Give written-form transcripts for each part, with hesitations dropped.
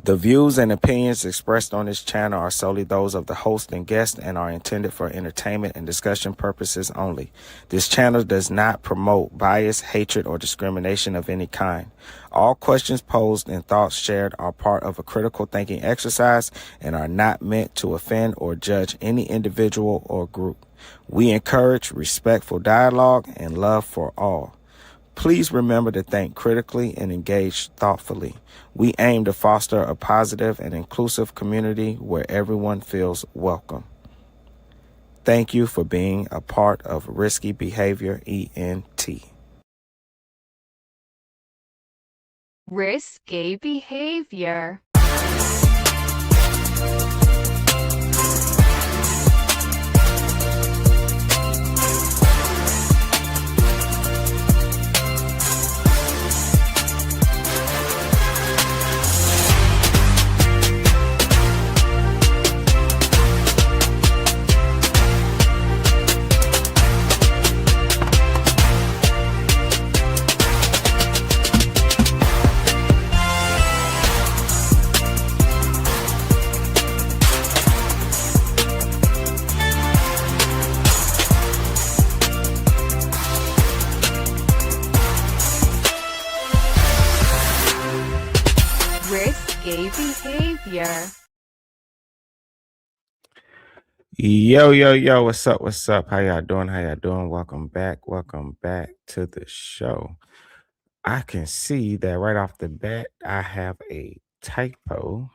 The views and opinions expressed on this channel are solely those of the host and guest and are intended for entertainment and discussion purposes only. This channel does not promote bias, hatred, or discrimination of any kind. All questions posed and thoughts shared are part of a critical thinking exercise and are not meant to offend or judge any individual or group. We encourage respectful dialogue and love for all. Please remember to think critically and engage thoughtfully. We aim to foster a positive and inclusive community where everyone feels welcome. Thank you for being a part of Risky Behavior ENT. Risky behavior. Risky behavior. Yo, what's up? How y'all doing? Welcome back to the show. I can see that right off the bat, I have a typo,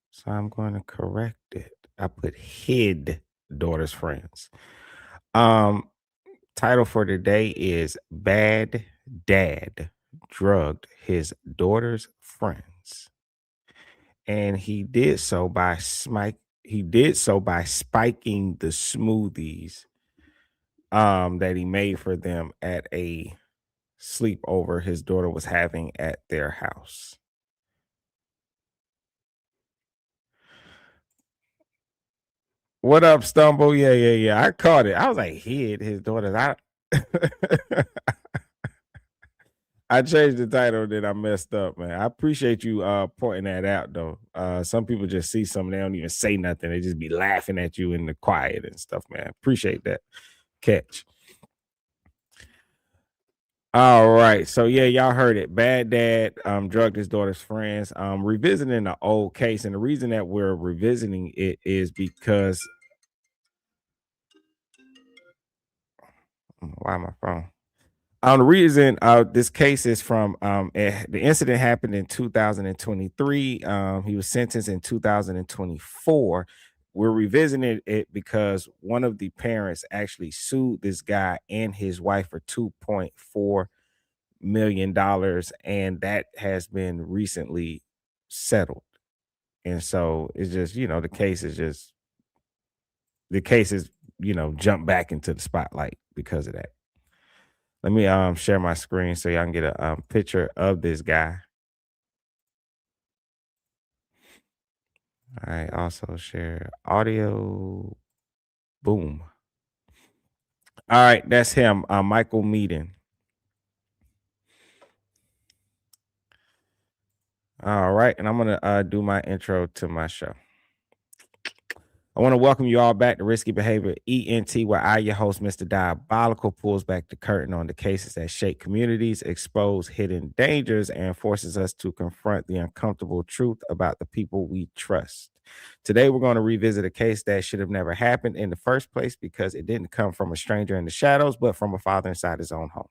so I'm going to correct it. I put hid daughter's friends. Title for today is Bad Dad Drugged His Daughter's Friends. And he did so by spiking the smoothies that he made for them at a sleepover his daughter was having at their house. What up, Stumble? Yeah. I caught it. I was like, hid his daughter's. I changed the title, then I messed up, man. I appreciate you pointing that out, though. Some people just see something, they don't even say nothing. They just be laughing at you in the quiet and stuff, man. Appreciate that catch. All right. So yeah, y'all heard it. Bad dad drugged his daughter's friends. Revisiting an old case, and the reason that we're revisiting it is because why my phone? The reason this case is from the incident happened in 2023. He was sentenced in 2024. We're revisiting it because one of the parents actually sued this guy and his wife for $2.4 million, and that has been recently settled. And so it's just, the case is jumped back into the spotlight because of that. Let me share my screen so y'all can get a picture of this guy. All right, also share audio. Boom. All right, that's him, Michael Meyden. All right, and I'm gonna do my intro to my show. I want to welcome you all back to Risky Behavior ENT, where I, your host, Mr. Diabolical, pulls back the curtain on the cases that shake communities, expose hidden dangers, and forces us to confront the uncomfortable truth about the people we trust. Today, we're going to revisit a case that should have never happened in the first place because it didn't come from a stranger in the shadows, but from a father inside his own home.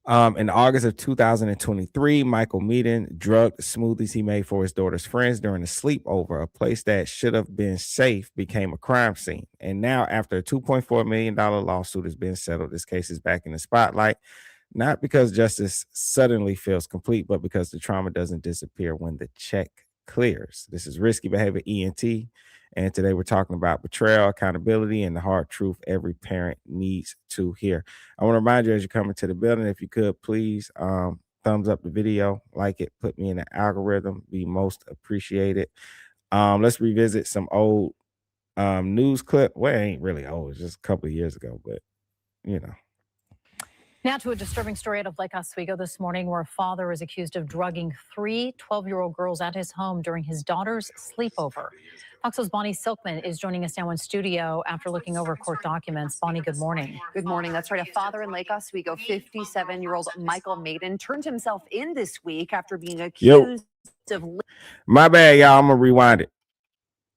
In August of 2023, Michael Meyden drugged smoothies he made for his daughter's friends during a sleepover. A place that should have been safe became a crime scene. And now, after a $2.4 million lawsuit has been settled, this case is back in the spotlight, not because justice suddenly feels complete, but because the trauma doesn't disappear when the check clears. This is Risky Behavior ENT. And today we're talking about betrayal, accountability, and the hard truth every parent needs to hear. I want to remind you as you come into the building, if you could please thumbs up the video, like it, put me in the algorithm, be most appreciated. Let's revisit some old news clip. Well, it ain't really old, it's just a couple of years ago, but Now to a disturbing story out of Lake Oswego this morning, where a father is accused of drugging three 12-year-old girls at his home during his daughter's sleepover. Fox's Bonnie Silkman is joining us now in studio after looking over court documents. Bonnie, good morning. Good morning. That's right. A father in Lake Oswego, 57-year-old Michael Meyden, turned himself in this week after being accused of... My bad, y'all. I'm going to rewind it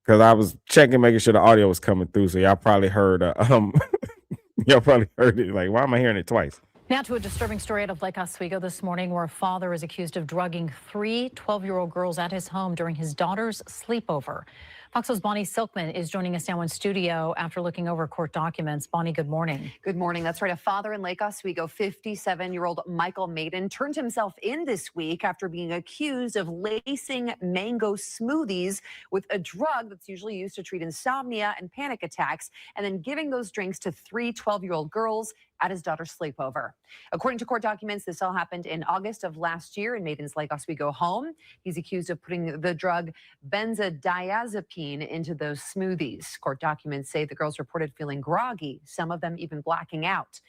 because I was checking, making sure the audio was coming through. So y'all probably heard y'all probably heard it. Like, why am I hearing it twice? Now to a disturbing story out of Lake Oswego this morning, where a father is accused of drugging three 12-year-old girls at his home during his daughter's sleepover. Fox's Bonnie Silkman is joining us now in studio after looking over court documents. Bonnie, good morning. Good morning. That's right. A father in Lake Oswego, 57-year-old Michael Meyden, turned himself in this week after being accused of lacing mango smoothies with a drug that's usually used to treat insomnia and panic attacks, and then giving those drinks to three 12-year-old girls at his daughter's sleepover. According to court documents, this all happened in August of last year in Meyden's Lake Oswego home. He's accused of putting the drug benzodiazepine into those smoothies. Court documents say the girls reported feeling groggy, some of them even blacking out.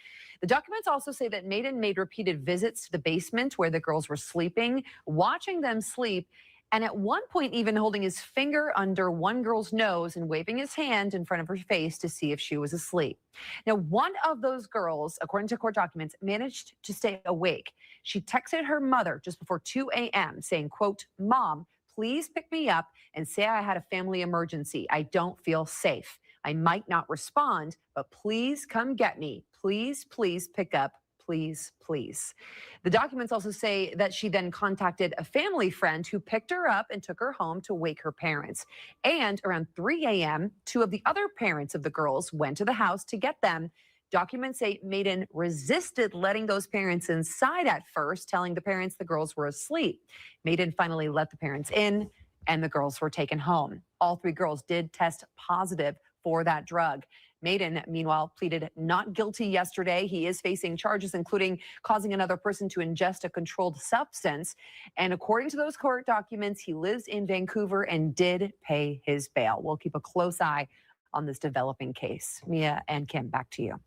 The documents also say that Meyden made repeated visits to the basement where the girls were sleeping, watching them sleep, and at one point even holding his finger under one girl's nose and waving his hand in front of her face to see if she was asleep. Now, one of those girls, according to court documents, managed to stay awake. She texted her mother just before 2 a.m. saying, quote, "Mom, please pick me up and say I had a family emergency. I don't feel safe. I might not respond, but please come get me. Please, please pick up. Please, please." The documents also say that she then contacted a family friend who picked her up and took her home to wake her parents. And around 3 a.m., two of the other parents of the girls went to the house to get them. Documents say Meyden resisted letting those parents inside at first, telling the parents the girls were asleep. Meyden finally let the parents in, and the girls were taken home. All three girls did test positive for that drug. Meyden, meanwhile, pleaded not guilty yesterday. He is facing charges including causing another person to ingest a controlled substance. And according to those court documents, he lives in Vancouver and did pay his bail. We'll keep a close eye on this developing case. Mia and Kim, back to you.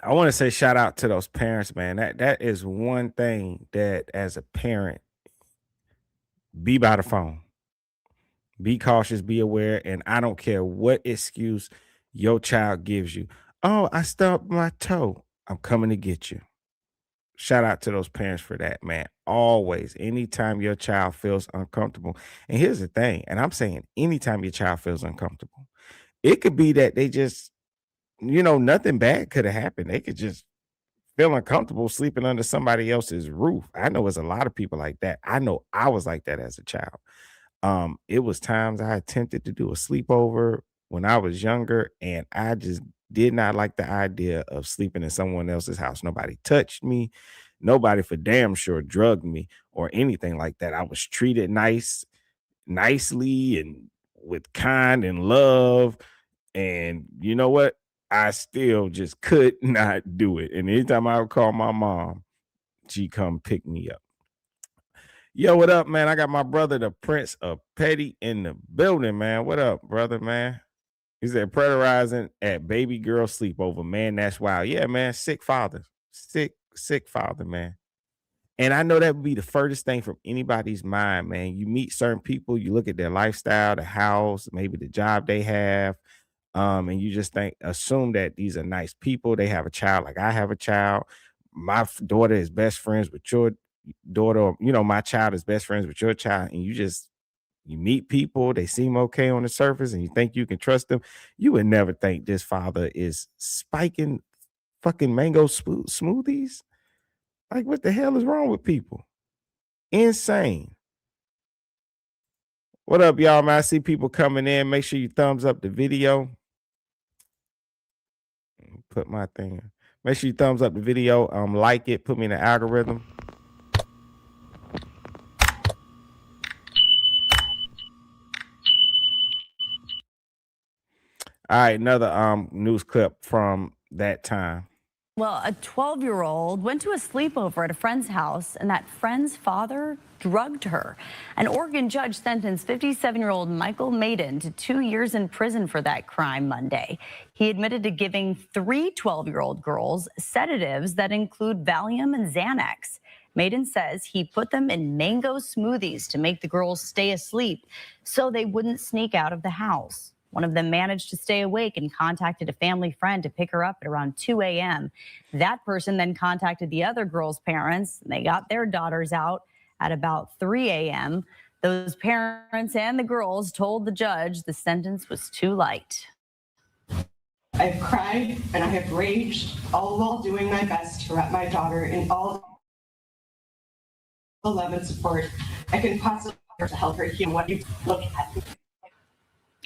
I want to say shout out to those parents, man. That is one thing that as a parent, be by the phone. Be cautious, be aware, and I don't care what excuse your child gives you. Oh, I stubbed my toe. I'm coming to get you. Shout out to those parents for that, man. Always, anytime your child feels uncomfortable. And here's the thing, and I'm saying anytime your child feels uncomfortable, it could be that they just, nothing bad could have happened. They could just feel uncomfortable sleeping under somebody else's roof. I know there's a lot of people like that. I know I was like that as a child. It was times I attempted to do a sleepover when I was younger, and I just did not like the idea of sleeping in someone else's house. Nobody touched me. Nobody for damn sure drugged me or anything like that. I was treated nicely and with kind and love. And you know what? I still just could not do it. And anytime I would call my mom, she'd come pick me up. Yo, what up, man? I got my brother, the Prince of Petty, in the building, man. What up, brother, man? He said, preterizing at baby girl sleepover, man. That's wild. Yeah, man. Sick father. Sick father, man. And I know that would be the furthest thing from anybody's mind, man. You meet certain people, you look at their lifestyle, the house, maybe the job they have, and you just assume that these are nice people. They have a child like I have a child. My daughter is best friends with your daughter, or, my child is best friends with your child, and you meet people, they seem okay on the surface, and you think you can trust them. You would never think this father is spiking fucking mango smoothies. Like, what the hell is wrong with people? Insane. What up, y'all, man? I see people coming in. Make sure you thumbs up the video. Put my thing. Make sure you thumbs up the video. Like it. Put me in the algorithm. All right, another news clip from that time. Well, a 12-year-old went to a sleepover at a friend's house, and that friend's father drugged her. An Oregon judge sentenced 57-year-old Michael Meyden to 2 years in prison for that crime Monday. He admitted to giving 3 12-year-old girls sedatives that include Valium and Xanax. Meyden says he put them in mango smoothies to make the girls stay asleep so they wouldn't sneak out of the house. One of them managed to stay awake and contacted a family friend to pick her up at around 2 a.m. That person then contacted the other girl's parents, and they got their daughters out at about 3 a.m. Those parents and the girls told the judge the sentence was too light. I've cried and I have raged, all while doing my best to wrap my daughter in all the love and support I can possibly to help her heal what you look at.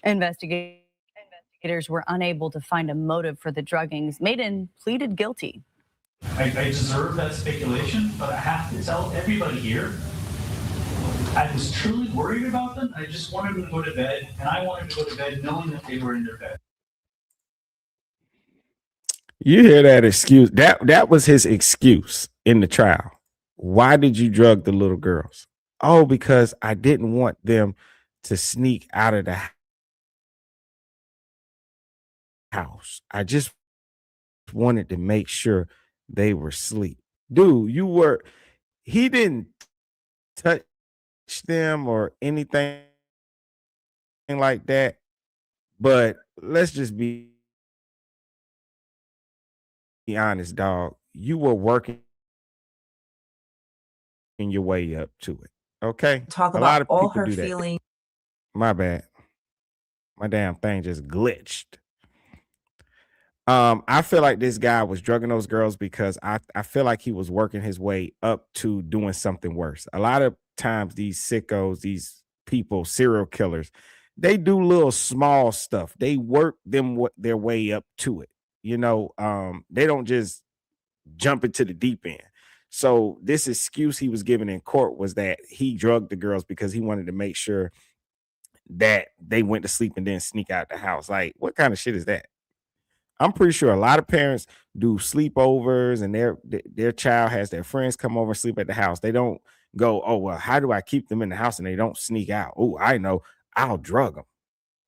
Investigators were unable to find a motive for the druggings. Meyden pleaded guilty. I deserve that speculation, but I have to tell everybody here, I was truly worried about them. I just wanted them to go to bed, and I wanted to go to bed knowing that they were in their bed. You hear that excuse? That was his excuse in the trial. Why did you drug the little girls? Oh, because I didn't want them to sneak out of the house. I just wanted to make sure they were asleep. Dude, he didn't touch them or anything like that. But let's just be honest, dog. You were working your way up to it. Okay. Talk A about lot of all people her do that. feelings. My bad. My damn thing just glitched. I feel like this guy was drugging those girls because I feel like he was working his way up to doing something worse. A lot of times these sickos, these people, serial killers, they do little small stuff. They work their way up to it. You know, they don't just jump into the deep end. So this excuse he was given in court was that he drugged the girls because he wanted to make sure that they went to sleep and then sneak out the house. Like, what kind of shit is that? I'm pretty sure a lot of parents do sleepovers and their child has their friends come over and sleep at the house. They don't go, oh, well, how do I keep them in the house and they don't sneak out? Oh, I know, I'll drug them.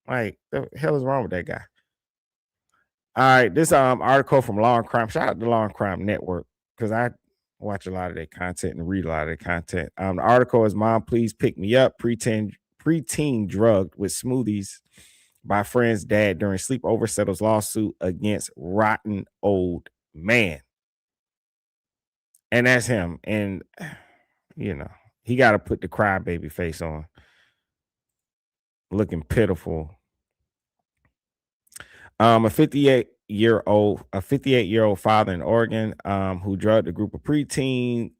Like, the hell is wrong with that guy? All right, this article from Law and Crime. Shout out to Law and Crime Network because I watch a lot of their content and read a lot of their content. The article is Mom, Please Pick Me Up. Preteen drugged with smoothies by friend's dad during sleepover settles lawsuit against rotten old man. And that's him. And, you know, he got to put the crybaby face on. Looking pitiful. A 58-year-old father in Oregon who drugged a group of preteen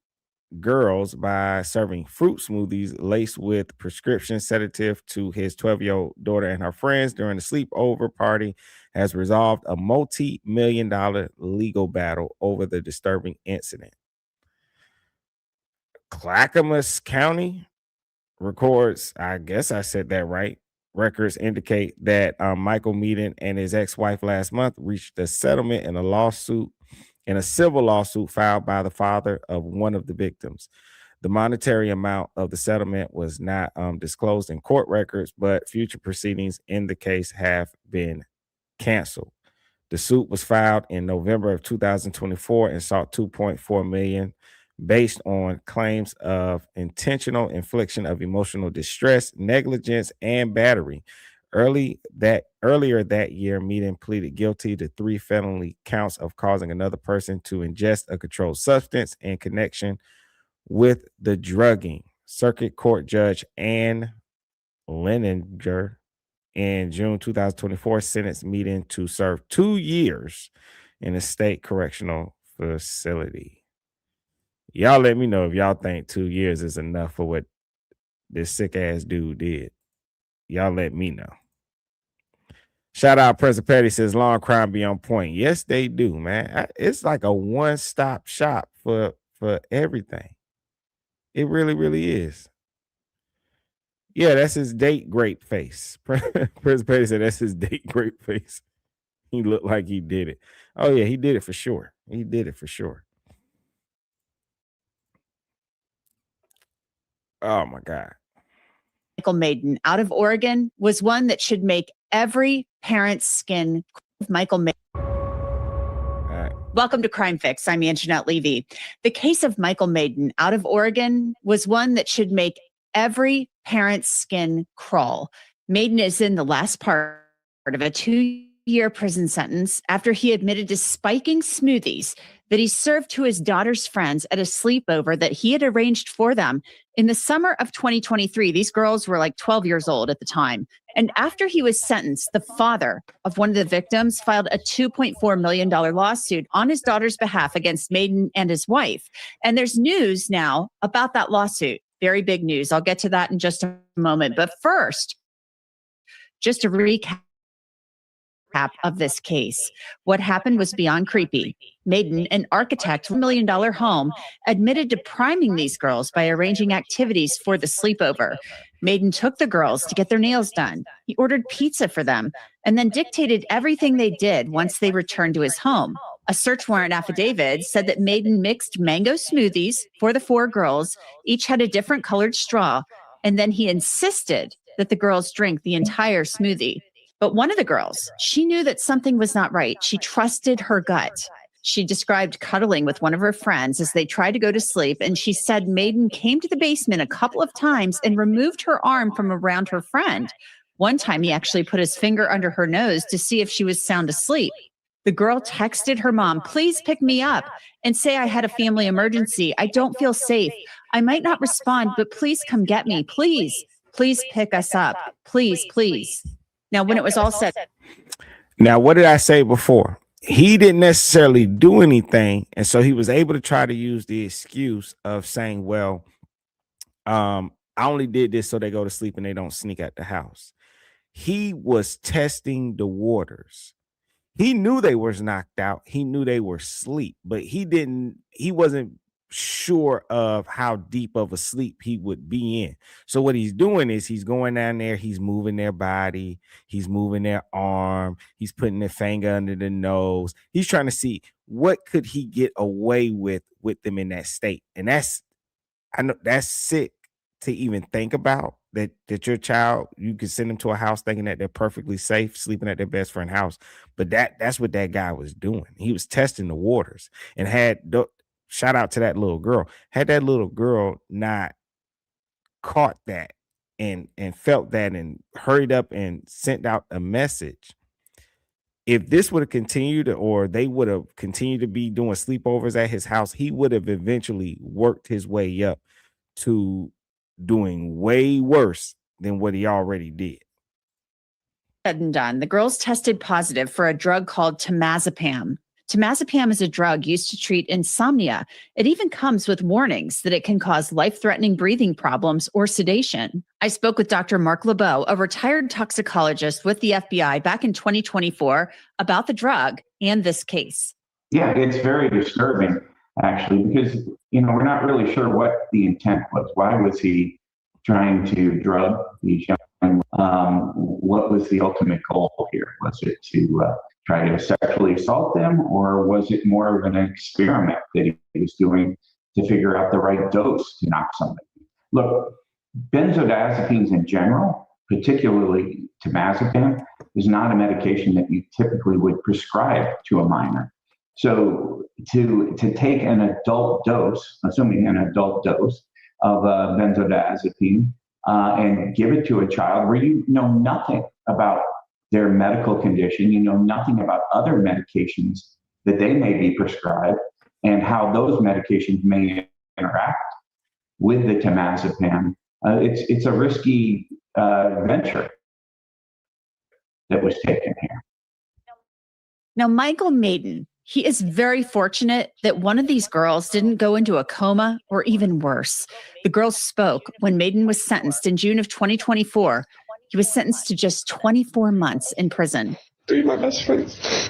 girls by serving fruit smoothies laced with prescription sedative to his 12-year-old daughter and her friends during the sleepover party has resolved a multi-million-dollar legal battle over the disturbing incident. Clackamas County records, I guess I said that right. Records indicate that Michael Meyden and his ex-wife last month reached a settlement in a civil lawsuit filed by the father of one of the victims. The monetary amount of the settlement was not disclosed in court records, but future proceedings in the case have been canceled. The suit was filed in November of 2024 and sought $2.4 million based on claims of intentional infliction of emotional distress, negligence, and battery. Earlier that year, Meyden pleaded guilty to 3 felony counts of causing another person to ingest a controlled substance in connection with the drugging. Circuit Court Judge Ann Leninger in June 2024 sentenced Meyden to serve 2 years in a state correctional facility. Y'all let me know if y'all think 2 years is enough for what this sick ass dude did. Y'all let me know. Shout out President Petty says Law and Crime be on point. Yes, they do, man. It's like a one-stop shop for everything. It really, really is. Yeah, that's his date great face. President Petty said that's his date great face. He looked like he did it. Oh yeah, he did it for sure. He did it for sure. Oh my God. Michael Meyden out of Oregon was one that should make every parent's skin. Michael Meyden. Welcome to Crime Fix. I'm Anjanette Levy. The case of Michael Meyden out of Oregon was one that should make every parent's skin crawl. Meyden is in the last part of a 2-year prison sentence after he admitted to spiking smoothies that he served to his daughter's friends at a sleepover that he had arranged for them in the summer of 2023. These girls were like 12 years old at the time. And after he was sentenced, the father of one of the victims filed a $2.4 million lawsuit on his daughter's behalf against Meyden and his wife. And there's news now about that lawsuit. Very big news. I'll get to that in just a moment. But first, just a recap of this case. What happened was beyond creepy. Meyden, an architect, $1 million home, admitted to priming these girls by arranging activities for the sleepover. Meyden took the girls to get their nails done. He ordered pizza for them and then dictated everything they did once they returned to his home. A search warrant affidavit said that Meyden mixed mango smoothies for the 4 girls. Each had a different colored straw. And then he insisted that the girls drink the entire smoothie. But one of the girls, she knew that something was not right. She trusted her gut. She described cuddling with one of her friends as they tried to go to sleep. And she said Meyden came to the basement a couple of times and removed her arm from around her friend. One time he actually put his finger under her nose to see if she was sound asleep. The girl texted her mom, "Please pick me up and say I had a family emergency. I don't feel safe. I might not respond, but please come get me. Please, please pick us up. Please, please." Now, when it was all said. Now, what did I say before? He didn't necessarily do anything. And so he was able to try to use the excuse of saying, well, I only did this so they go to sleep and they don't sneak out the house. He was testing the waters. He knew they was knocked out. He knew they were asleep, but he wasn't sure of how deep of a sleep he would be in. So what he's doing is he's going down there, he's moving their body, he's moving their arm, he's putting their finger under the nose. He's trying to see what could he get away with them in that state. And I know that's sick to even think about, that your child, you can send them to a house thinking that they're perfectly safe, sleeping at their best friend house. But that's what that guy was doing. He was testing the waters and shout out to that little girl. Had that little girl not caught that and felt that and hurried up and sent out a message, if this would have continued, or they would have continued to be doing sleepovers at his house, he would have eventually worked his way up to doing way worse than what he already did. Said and done, the girls tested positive for a drug called temazepam. Temazepam is a drug used to treat insomnia. It even comes with warnings that it can cause life-threatening breathing problems or sedation. I spoke with Dr. Mark LeBeau, a retired toxicologist with the FBI back in 2024, about the drug and this case. Yeah, it's very disturbing, actually, because, we're not really sure what the intent was. Why was he trying to drug these young? What was the ultimate goal here? Was it to try to sexually assault them, or was it more of an experiment that he was doing to figure out the right dose to knock somebody? Look, benzodiazepines in general, particularly temazepam, is not a medication that you typically would prescribe to a minor. So to take an adult dose, assuming an adult dose of benzodiazepine, and give it to a child where you know nothing about their medical condition, you know nothing about other medications that they may be prescribed and how those medications may interact with the temazepam, it's a risky venture that was taken here. Now, Michael Meyden, he is very fortunate that one of these girls didn't go into a coma or even worse. The girls spoke when Meyden was sentenced in June of 2024. He was sentenced to just 24 months in prison. 3 of my best friends.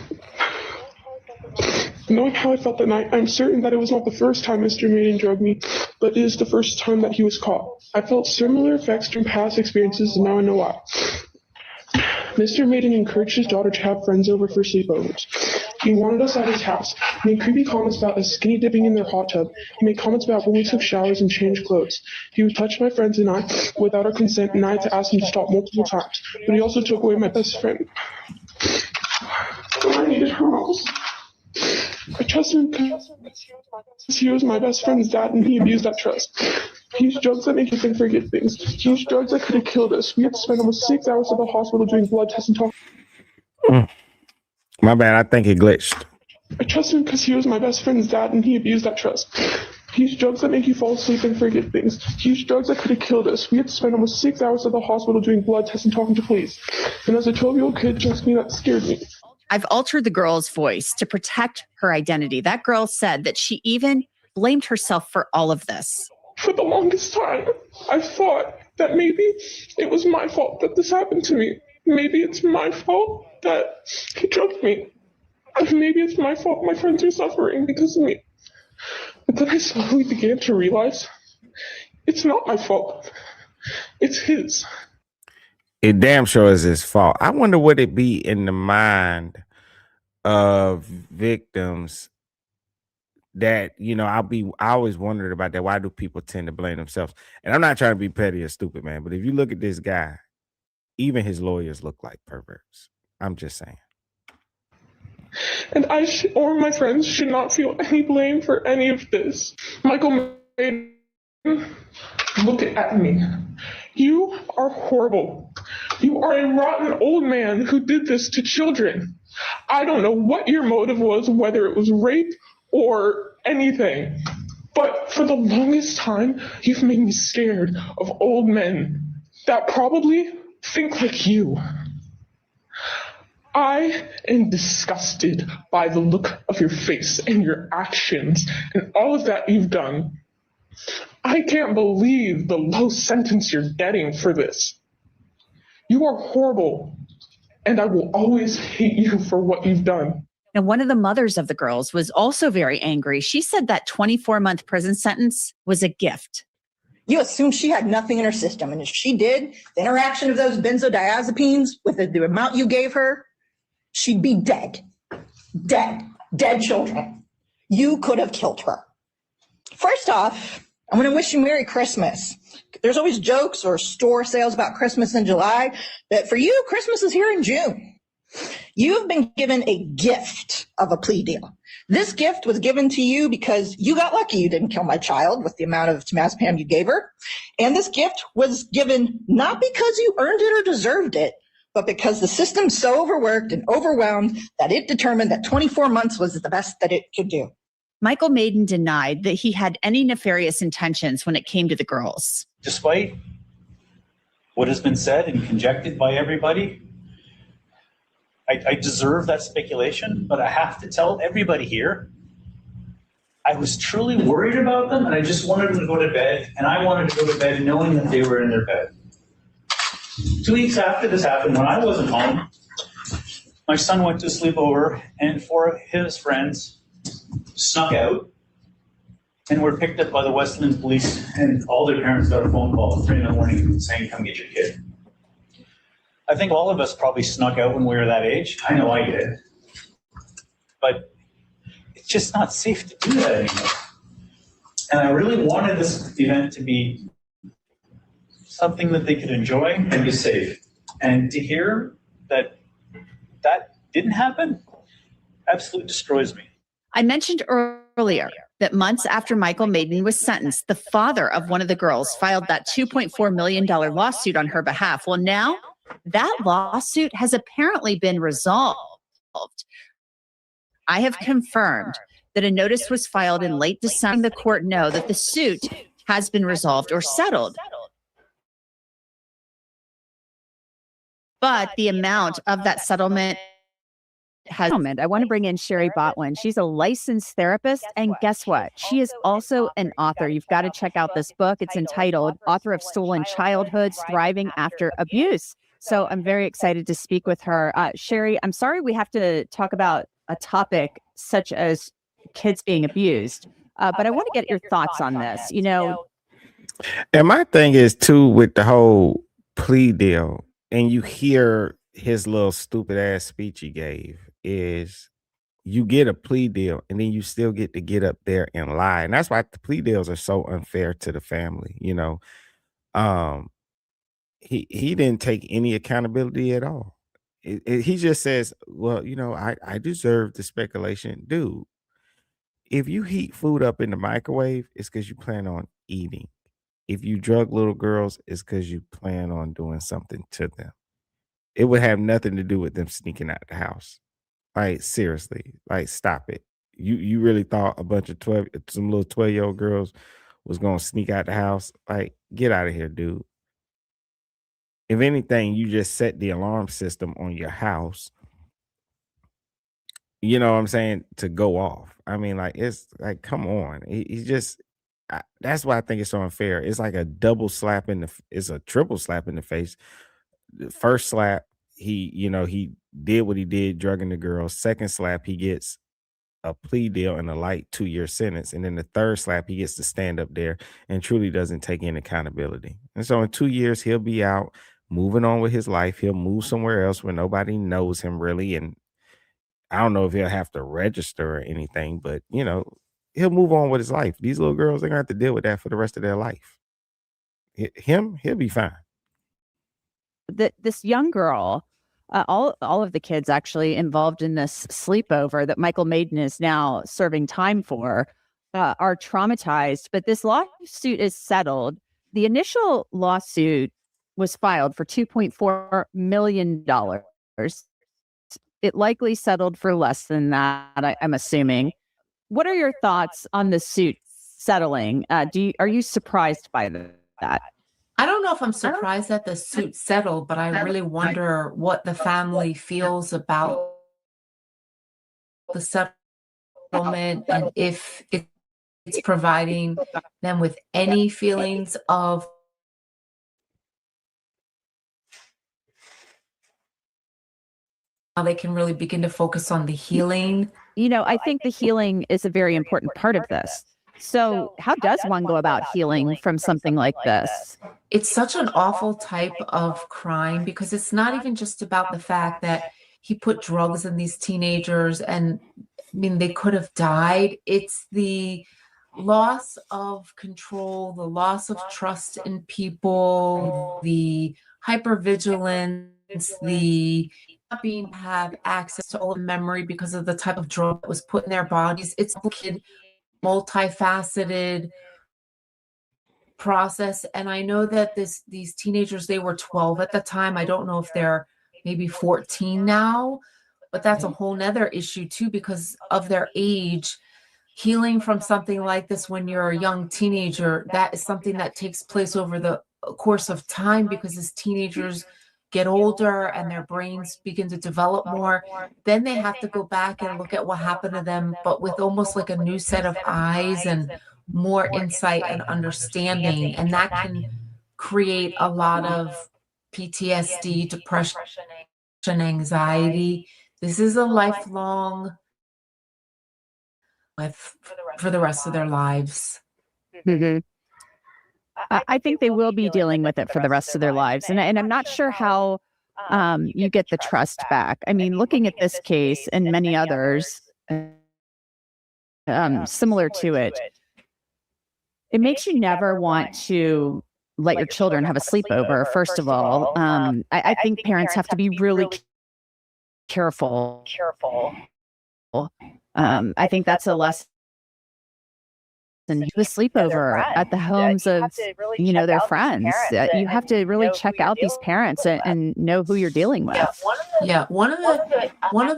Knowing how I felt that night, I'm certain that it was not the first time Mr. Meyden drugged me, but it is the first time that he was caught. I felt similar effects from past experiences, and now I know why. Mr. Meyden encouraged his daughter to have friends over for sleepovers. He wanted us at his house. He made creepy comments about us skinny dipping in their hot tub. He made comments about when we took showers and changed clothes. He would touch my friends and I without our consent, and I had to ask him to stop multiple times. But he also took away my best friend. When I needed her most. I trusted him because he was my best friend's dad, and he abused that trust. He used drugs that make you think forget things. He used drugs that could have killed us. We had to spend almost 6 hours at the hospital doing blood tests and talking. My bad, I think it glitched. I trusted him because he was my best friend's dad, and he abused that trust. He used drugs that make you fall asleep and forget things. He used drugs that could have killed us. We had to spend almost 6 hours at the hospital doing blood tests and talking to police. And as a 12-year-old kid, trust me, that scared me. I've altered the girl's voice to protect her identity. That girl said that she even blamed herself for all of this. For the longest time, I thought that maybe it was my fault that this happened to me. Maybe it's my fault that he drugged me. Maybe it's my fault my friends are suffering because of me. But then I slowly began to realize it's not my fault. It's his. It damn sure is his fault. I wonder what it be in the mind of victims that, you know, I always wondered about that. Why do people tend to blame themselves? And I'm not trying to be petty or stupid, man, but if you look at this guy, even his lawyers look like perverts. I'm just saying. And I or my friends should not feel any blame for any of this. Michael Meyden, look at me. You are horrible. You are a rotten old man who did this to children. I don't know what your motive was, whether it was rape or anything. But for the longest time, you've made me scared of old men that probably think like you. I am disgusted by the look of your face and your actions and all of that you've done. I can't believe the low sentence you're getting for this. You are horrible, and I will always hate you for what you've done. And one of the mothers of the girls was also very angry. She said that 24-month prison sentence was a gift. You assumed she had nothing in her system, and if she did, the interaction of those benzodiazepines with the amount you gave her, she'd be dead. Dead children. You could have killed her. First off, I want to wish you Merry Christmas. There's always jokes or store sales about Christmas in July, but for you, Christmas is here in June. You've been given a gift of a plea deal. This gift was given to you because you got lucky you didn't kill my child with the amount of temazepam you gave her. And this gift was given not because you earned it or deserved it, but because the system's so overworked and overwhelmed that it determined that 24 months was the best that it could do. Michael Meyden denied that he had any nefarious intentions when it came to the girls. Despite what has been said and conjectured by everybody, I deserve that speculation, but I have to tell everybody here, I was truly worried about them, and I just wanted them to go to bed, and I wanted to go to bed knowing that they were in their bed. 2 weeks after this happened, when I wasn't home, my son went to sleepover, and 4 of his friends snuck out and were picked up by the Westland police, and all their parents got a phone call at 3 in the morning saying, come get your kid. I think all of us probably snuck out when we were that age. I know I did. But it's just not safe to do that anymore. And I really wanted this event to be something that they could enjoy and be safe. And to hear that that didn't happen absolutely destroys me. I mentioned earlier that months after Michael Meyden was sentenced, the father of one of the girls filed that $2.4 million lawsuit on her behalf. Well, now that lawsuit has apparently been resolved. I have confirmed that a notice was filed in late December. The court know that the suit has been resolved or settled. But the amount of that settlement has... I want to bring in Sherry Botwin. She's a licensed therapist, and guess what? She is also an author. You've got to check out this book. It's entitled Author of Stolen Childhoods, Thriving After Abuse. So I'm very excited to speak with her. Sherry, I'm sorry we have to talk about a topic such as kids being abused, but I want to get your thoughts on this. You know, and my thing is too with the whole plea deal, and you hear his little stupid ass speech he gave is you get a plea deal and then you still get to get up there and lie. And that's why the plea deals are so unfair to the family, you know. Um, he didn't take any accountability at all. He just says, "Well, you know, I deserve the speculation, dude. If you heat food up in the microwave, it's because you plan on eating. If you drug little girls, it's because you plan on doing something to them. It would have nothing to do with them sneaking out the house. Like seriously, like stop it. You really thought a bunch of some little 12-year-old girls was gonna sneak out the house? Like, get out of here, dude. If anything, you just set the alarm system on your house, you know what I'm saying, to go off. I mean, like, it's like, come on. He just that's why I think it's so unfair. It's like a double slap in the it's a triple slap in the face. The first slap, he did what he did, drugging the girl. Second slap, he gets a plea deal and a light 2-year sentence. And then the third slap, he gets to stand up there and truly doesn't take any accountability. And so in 2 years, he'll be out moving on with his life. He'll move somewhere else where nobody knows him really. And I don't know if he'll have to register or anything, but he'll move on with his life. These little girls, they're gonna have to deal with that for the rest of their life. He'll be fine. This young girl, all of the kids actually involved in this sleepover that Michael Meyden is now serving time for are traumatized. But this lawsuit is settled. The initial lawsuit was filed for $2.4 million. It likely settled for less than that, I'm assuming. What are your thoughts on the suit settling? Are you surprised by that? I don't know if I'm surprised that the suit settled, but I really wonder what the family feels about the settlement and if it's providing them with any feelings of how they can really begin to focus on the healing. I think the healing is a very important part of this. So how does one go about healing from something like this? It's such an awful type of crime because it's not even just about the fact that he put drugs in these teenagers and they could have died. It's the loss of control, the loss of trust in people, the hypervigilance, the not being to have access to all the memory because of the type of drug that was put in their bodies. It's a multifaceted process. And I know that these teenagers, they were 12 at the time. I don't know if they're maybe 14 now, but that's a whole nother issue too, because of their age. Healing from something like this when you're a young teenager, that is something that takes place over the course of time because as teenagers get older and their brains begin to develop more, then they have to go back and look at what happened to them, but with almost like a new set of eyes and more insight and understanding. And that can create a lot of PTSD, depression, anxiety. This is a lifelong for the rest of their lives. Mm-hmm. I think they will be dealing with it for the rest of their lives. And I'm not sure how you get the trust back. I mean, looking at this case and many others similar to it, it makes you never want to let your children have a sleepover, first of all. I think parents have to be really careful. I think that's a lesson. And the sleepover at the homes of their friends. You have to really check out these parents and know who you're dealing with. Yeah, one of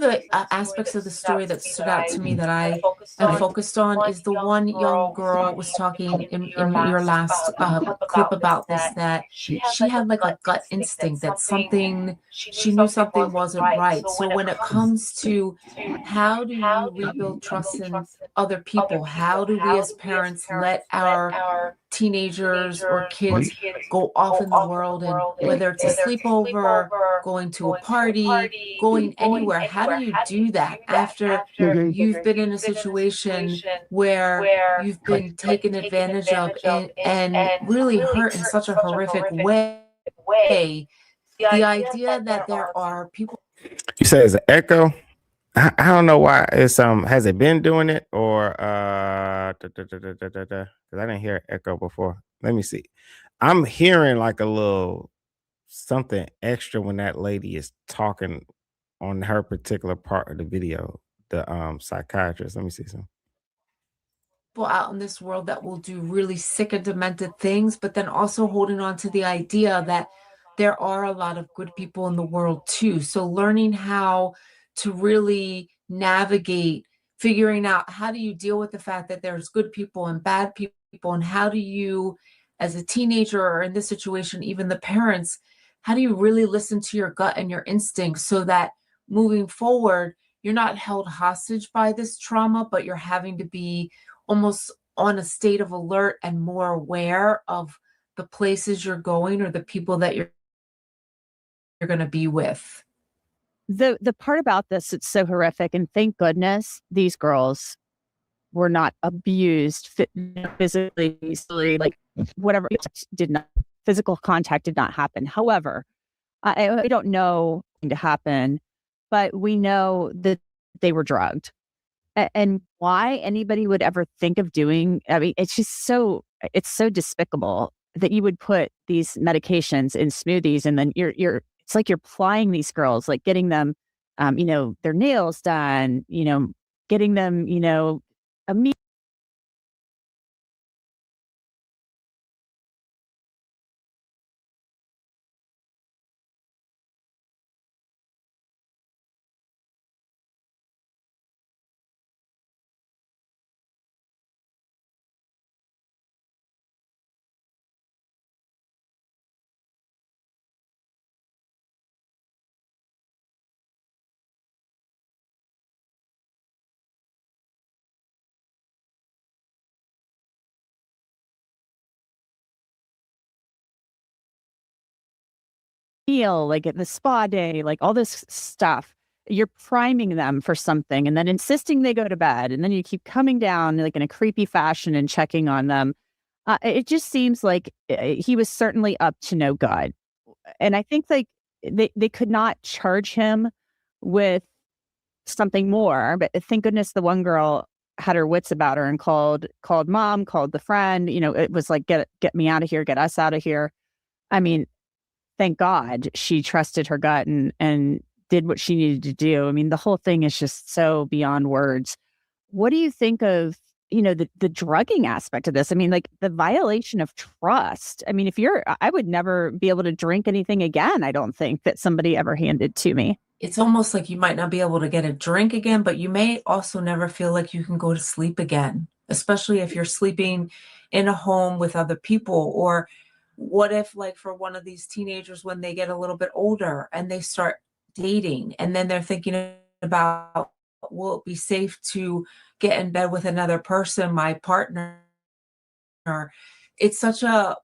the aspects of the story that stood out to me that I am focused on is the one young girl was talking in your last clip about this, that she had like a gut instinct that she knew something wasn't right. So when it comes to how do you rebuild trust in other people, how do we as parents let our teenagers or kids go off in the world, and whether it's a sleepover, going to a party, going anywhere, how do you do that after you've been in a situation where you've been taken advantage of and really hurt in such a horrific way? The idea that there are people. You say it's an echo. I don't know why it's has it been doing it or because I didn't hear echo before. Let me see. I'm hearing like a little something extra when that lady is talking on her particular part of the video. The psychiatrist. Let me see some. People out in this world that will do really sick and demented things, but then also holding on to the idea that there are a lot of good people in the world too. So learning how to really navigate, figuring out how do you deal with the fact that there's good people and bad people, and how do you, as a teenager or in this situation, even the parents, how do you really listen to your gut and your instincts so that moving forward, you're not held hostage by this trauma, but you're having to be almost on a state of alert and more aware of the places you're going or the people that you're going to be with. The part about this, it's so horrific, and thank goodness these girls were not abused physically, like whatever did not physical contact did not happen. However, I don't know what to happen, but we know that they were drugged. And why anybody would ever think of doing, I mean, it's so despicable that you would put these medications in smoothies and then it's like you're plying these girls, like getting them, their nails done, getting them, a meal. Meal, like at the spa day, like all this stuff. You're priming them for something and then insisting they go to bed. And then you keep coming down like in a creepy fashion and checking on them. It just seems like he was certainly up to no good. And I think like they could not charge him with something more. But thank goodness the one girl had her wits about her and called mom, called the friend. It was like, get me out of here, get us out of here. I mean, thank God she trusted her gut and did what she needed to do. I mean, the whole thing is just so beyond words. What do you think of, the drugging aspect of this? I mean, like the violation of trust. I mean, I would never be able to drink anything again. I don't think that somebody ever handed to me. It's almost like you might not be able to get a drink again, but you may also never feel like you can go to sleep again, especially if you're sleeping in a home with other people. Or what if, like, for one of these teenagers, when they get a little bit older and they start dating, and then they're thinking about, will it be safe to get in bed with another person, my partner? It's such a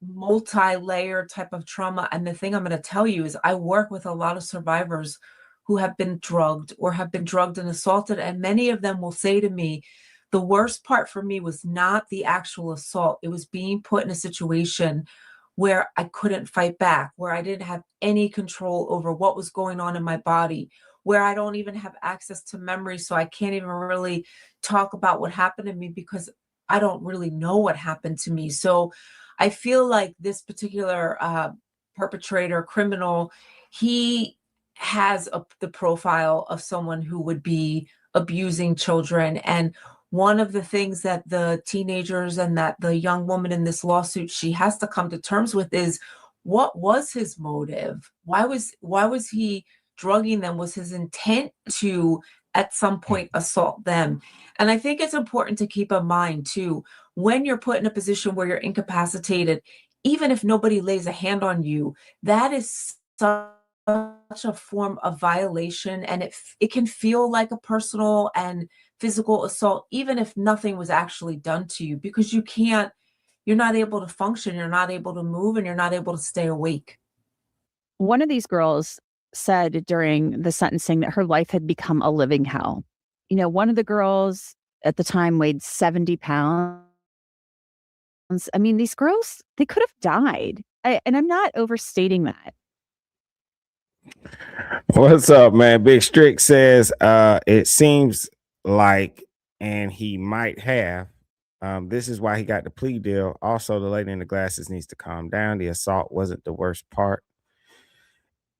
multi-layer type of trauma. And the thing I'm going to tell you is I work with a lot of survivors who have been drugged or have been drugged and assaulted. And many of them will say to me, the worst part for me was not the actual assault. It was being put in a situation where I couldn't fight back, where I didn't have any control over what was going on in my body, where I don't even have access to memory. So I can't even really talk about what happened to me because I don't really know what happened to me. So I feel like this particular perpetrator, criminal, he has the profile of someone who would be abusing children. And one of the things that the teenagers and that the young woman in this lawsuit, she has to come to terms with is, what was his motive? Why was he drugging them? Was his intent to at some point assault them? And I think it's important to keep in mind too, when you're put in a position where you're incapacitated, even if nobody lays a hand on you, that is such a form of violation, and it can feel like a personal and physical assault, even if nothing was actually done to you, because you're not able to function, you're not able to move, and you're not able to stay awake. One of these girls said during the sentencing that her life had become a living hell. One of the girls at the time weighed 70 pounds. I mean, these girls, they could have died. and I'm not overstating that. What's up, man? Big Strick says it seems like, and he might have. This is why he got the plea deal. Also, the lady in the glasses needs to calm down. The assault wasn't the worst part.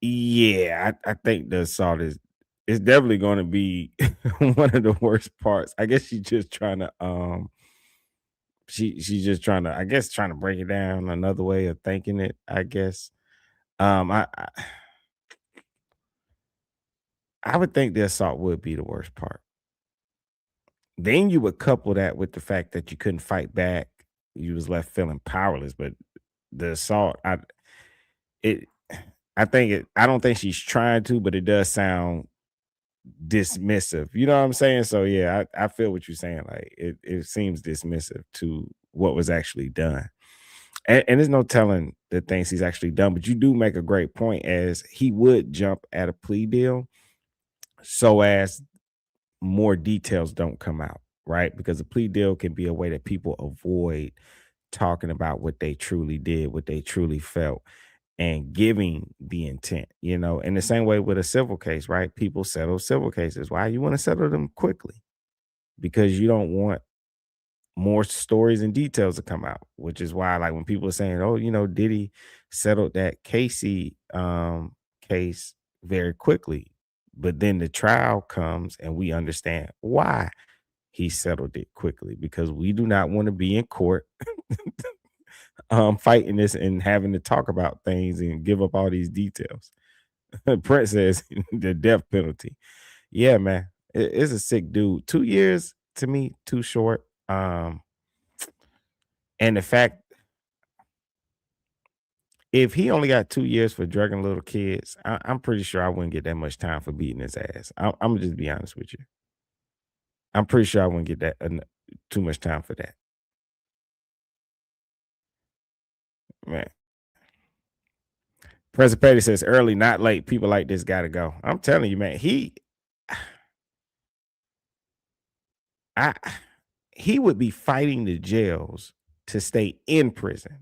Yeah, I think the assault is definitely going to be one of the worst parts. I guess she's just trying to she's just trying to, I guess, trying to break it down another way of thinking it, I guess. I would think the assault would be the worst part. Then you would couple that with the fact that you couldn't fight back. You was left feeling powerless. But the assault, I don't think she's trying to, but it does sound dismissive. You know what I'm saying? So yeah, I feel what you're saying. Like it seems dismissive to what was actually done. And there's no telling the things he's actually done, but you do make a great point, as he would jump at a plea deal so as more details don't come out, right? Because a plea deal can be a way that people avoid talking about what they truly did, what they truly felt, and giving the intent, in the same way with a civil case, right? People settle civil cases. Why? You want to settle them quickly because you don't want more stories and details to come out, which is why, like, when people are saying, oh, Diddy settled that Casey case very quickly, but then the trial comes and we understand why he settled it quickly, because we do not want to be in court fighting this and having to talk about things and give up all these details. Prince says the death penalty. Yeah, man, it's a sick dude. 2 years to me, too short. And the fact, if he only got 2 years for drugging little kids, I'm pretty sure I wouldn't get that much time for beating his ass. I'm gonna just be honest with you. I'm pretty sure I wouldn't get that too much time for that, man. President Petty says early, not late. People like this got to go. I'm telling you, man. He would be fighting the jails to stay in prison.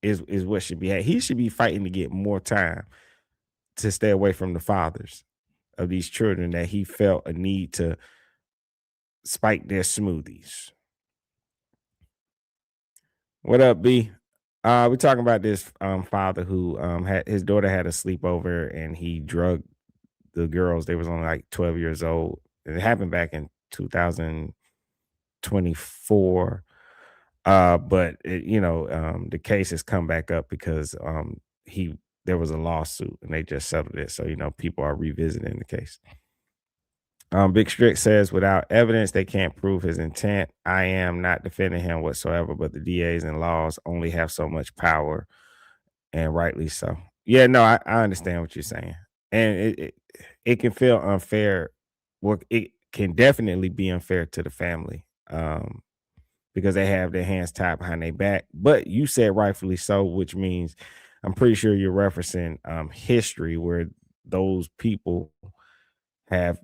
Is what should be. He should be fighting to get more time to stay away from the fathers of these children that he felt a need to spike their smoothies. What up, B? We're talking about this father who had his daughter had a sleepover and he drugged the girls. They was only like 12 years old. It happened back in 2024. But the case has come back up because there was a lawsuit and they just settled it. So people are revisiting the case. Big Strick says without evidence, they can't prove his intent. I am not defending him whatsoever, but the DAs and laws only have so much power, and rightly so. Yeah, no, I understand what you're saying. And it can feel unfair. Well, it can definitely be unfair to the family because they have their hands tied behind their back. But you said rightfully so, which means I'm pretty sure you're referencing history where those people have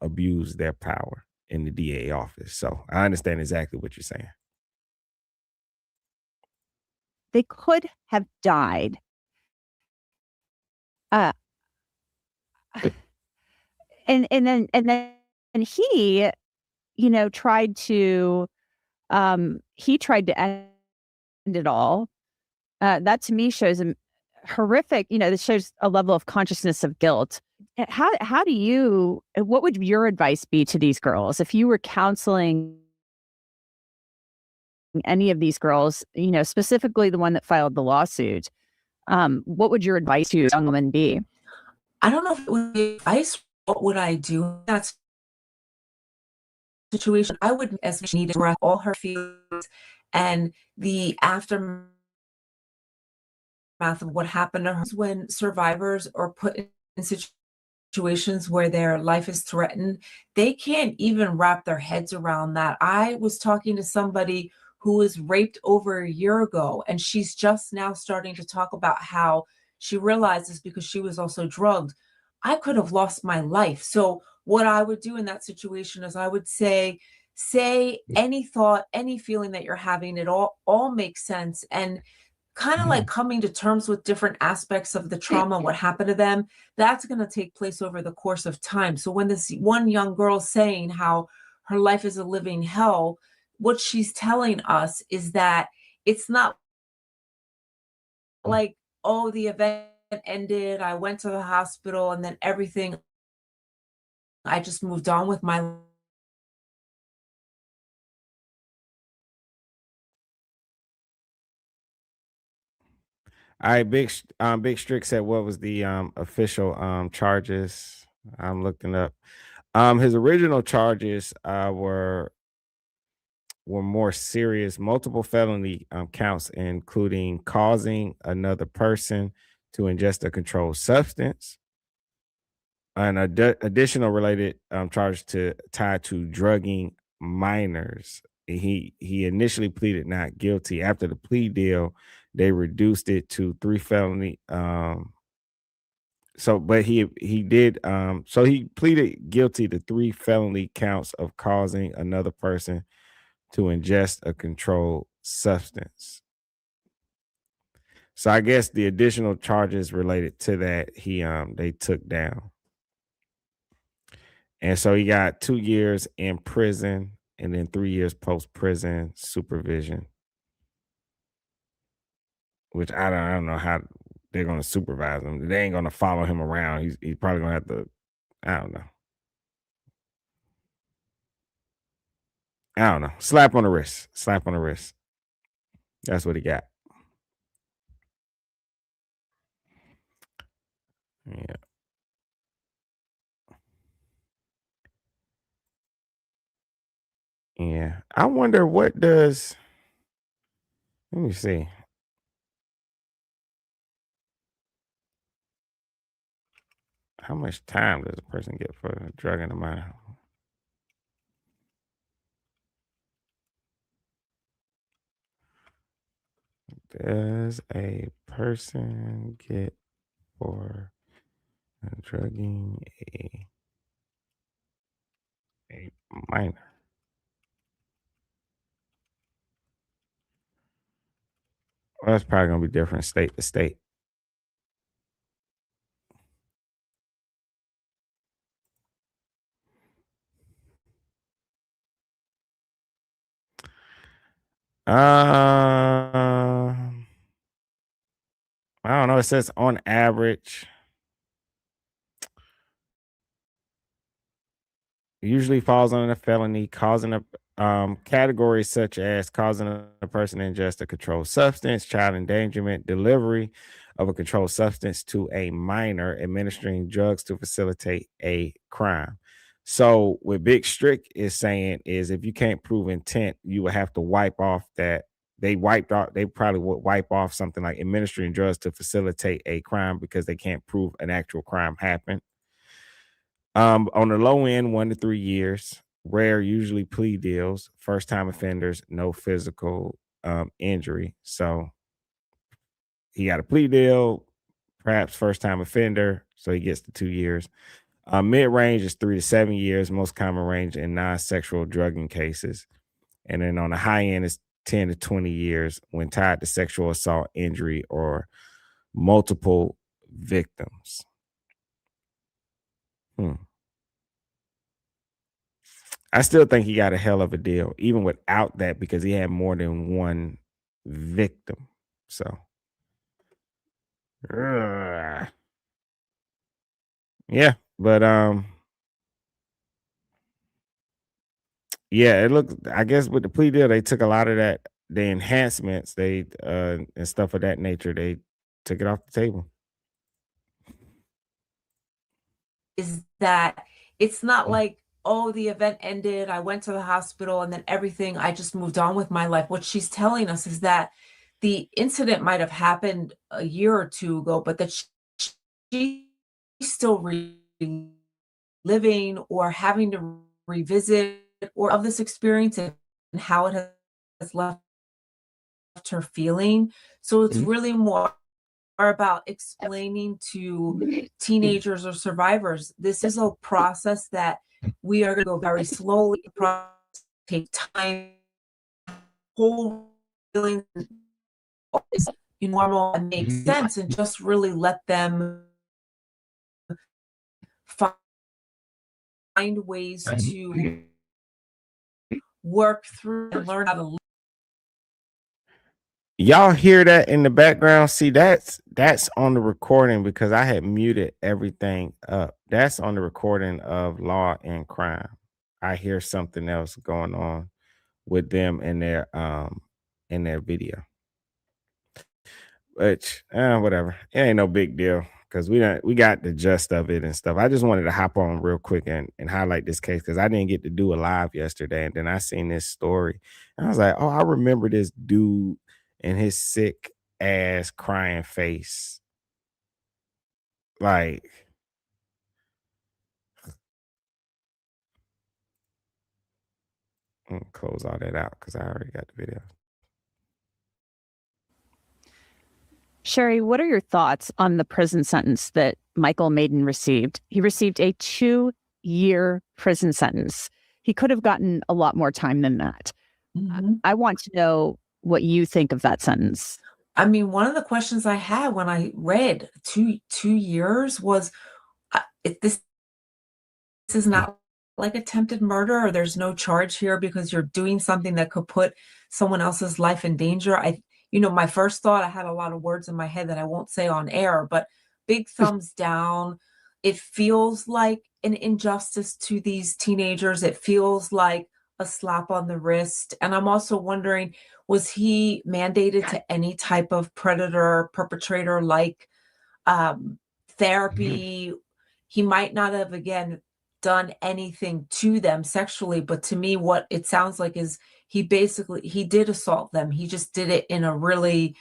abused their power in the DA office. So I understand exactly what you're saying. They could have died. And then he, tried to end it all. That to me shows a horrific, this shows a level of consciousness of guilt. What would your advice be to these girls if you were counseling any of these girls, specifically the one that filed the lawsuit? What would your advice to a young woman be? I don't know if it would be advice. What would I do in that situation? I would, as she needed, breath all her feelings and the aftermath of what happened to her. When survivors are put in situations where their life is threatened, they can't even wrap their heads around that. I was talking to somebody who was raped over a year ago, and she's just now starting to talk about how she realizes because she was also drugged, I could have lost my life. So what I would do in that situation is I would say any thought, any feeling that you're having, it all makes sense. And kind of like coming to terms with different aspects of the trauma, what happened to them, that's going to take place over the course of time. So when this one young girl saying how her life is a living hell, what she's telling us is that it's not like, oh, the event ended, I went to the hospital, and then everything, I just moved on with my life. All right, Big Strick said what was the official charges? I'm looking up. His original charges were more serious, multiple felony counts, including causing another person to ingest a controlled substance, an additional related charge tied to drugging minors. He initially pleaded not guilty. After the plea deal, they reduced it to 3 felony. But he did so he pleaded guilty to 3 felony counts of causing another person to ingest a controlled substance. So I guess the additional charges related to that they took down. And so he got 2 years in prison and then 3 years post-prison supervision, which I don't know how they're going to supervise him. They ain't going to follow him around. He's probably going to have to, I don't know. I don't know. Slap on the wrist. Slap on the wrist. That's what he got. Yeah. Yeah. I wonder what does, let me see. How much time does a person get for drugging a minor? Does a person get for drugging a minor? Well, that's probably gonna be different state to state. I don't know. It says on average, usually falls under a felony, causing a categories such as causing a person to ingest a controlled substance, child endangerment, delivery of a controlled substance to a minor, administering drugs to facilitate a crime. So what Big Strick is saying is if you can't prove intent, you would have to wipe off that. They probably would wipe off something like administering drugs to facilitate a crime because they can't prove an actual crime happened. On the low end, 1 to 3 years. Rare, usually plea deals. First time offenders, no physical injury. So he got a plea deal, perhaps first time offender, so he gets the 2 years. Mid range is 3 to 7 years, most common range in non-sexual drugging cases. And then on the high end is 10 to 20 years when tied to sexual assault, injury, or multiple victims. I still think he got a hell of a deal, even without that, because he had more than one victim. So, yeah, but yeah, it looked. I guess with the plea deal, they took a lot of that, the enhancements, and stuff of that nature. They took it off the table. Is that it's not like, oh, the event ended, I went to the hospital, and then everything, I just moved on with my life. What she's telling us is that the incident might have happened a year or 2 ago, but that she's still living or having to revisit or of this experience and how it has left her feeling. So it's really more about explaining to teenagers or survivors, this is a process that we are going to go very slowly, take time, whole feeling, normal and make sense, and just really let them find ways to work through and learn how to live. Y'all hear that in the background? See, that's on the recording because I had muted everything up. That's on the recording of Law and Crime. I hear something else going on with them in their video. Which whatever. It ain't no big deal because we got the gist of it and stuff. I just wanted to hop on real quick and highlight this case because I didn't get to do a live yesterday, and then I seen this story and I was like, oh, I remember this dude and his sick ass crying face. Like, I'm gonna close all that out because I already got the video. Sherry, what are your thoughts on the prison sentence that Michael Meyden received? He received a 2-year prison sentence. He could have gotten a lot more time than that. I want to know what you think of that sentence. I mean, one of the questions I had when I read 2 years was, this is not like attempted murder, or there's no charge here because you're doing something that could put someone else's life in danger. My first thought, I had a lot of words in my head that I won't say on air, but big thumbs down. It feels like an injustice to these teenagers. It feels like a slap on the wrist. And I'm also wondering, was he mandated to any type of predator, perpetrator like therapy? He might not have, again, done anything to them sexually, but to me, what it sounds like is he did assault them. He just did it in a really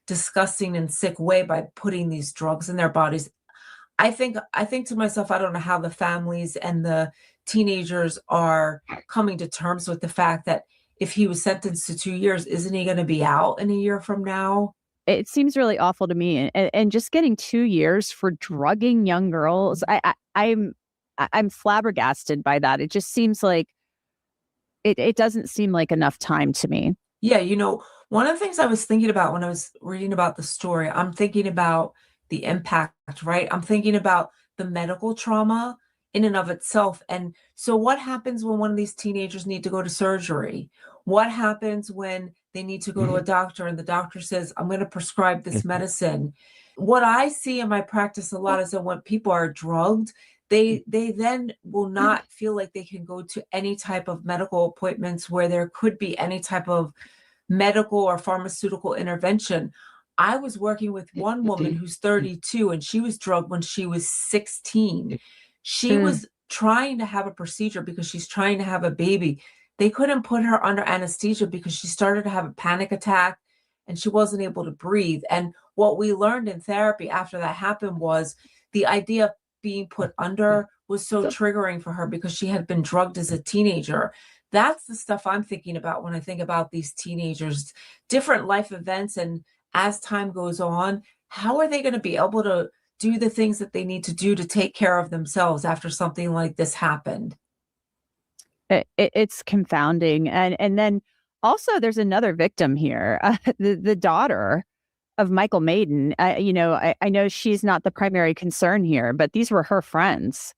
disgusting and sick way by putting these drugs in their bodies. I think to myself, I don't know how the families and the teenagers are coming to terms with the fact that if he was sentenced to 2 years, isn't he going to be out in a year from now? It seems really awful to me, and just getting 2 years for drugging young girls. I'm flabbergasted by that. It just seems like it doesn't seem like enough time to me. Yeah, one of the things I was thinking about when I was reading about the story, I'm thinking about the impact, right? I'm thinking about the medical trauma in and of itself. And so what happens when one of these teenagers need to go to surgery? What happens when they need to go to a doctor and the doctor says, I'm going to prescribe this medicine? What I see in my practice a lot is that when people are drugged, they then will not feel like they can go to any type of medical appointments where there could be any type of medical or pharmaceutical intervention. I was working with one woman who's 32 and she was drugged when she was 16. She was trying to have a procedure because she's trying to have a baby. They couldn't put her under anesthesia because she started to have a panic attack and she wasn't able to breathe. And what we learned in therapy after that happened was the idea of being put under was so triggering for her because she had been drugged as a teenager. That's the stuff I'm thinking about when I think about these teenagers, different life events. And as time goes on, how are they going to be able to do the things that they need to do to take care of themselves after something like this happened? It's confounding. And then also there's another victim here, the daughter of Michael Meyden. I know she's not the primary concern here, but these were her friends.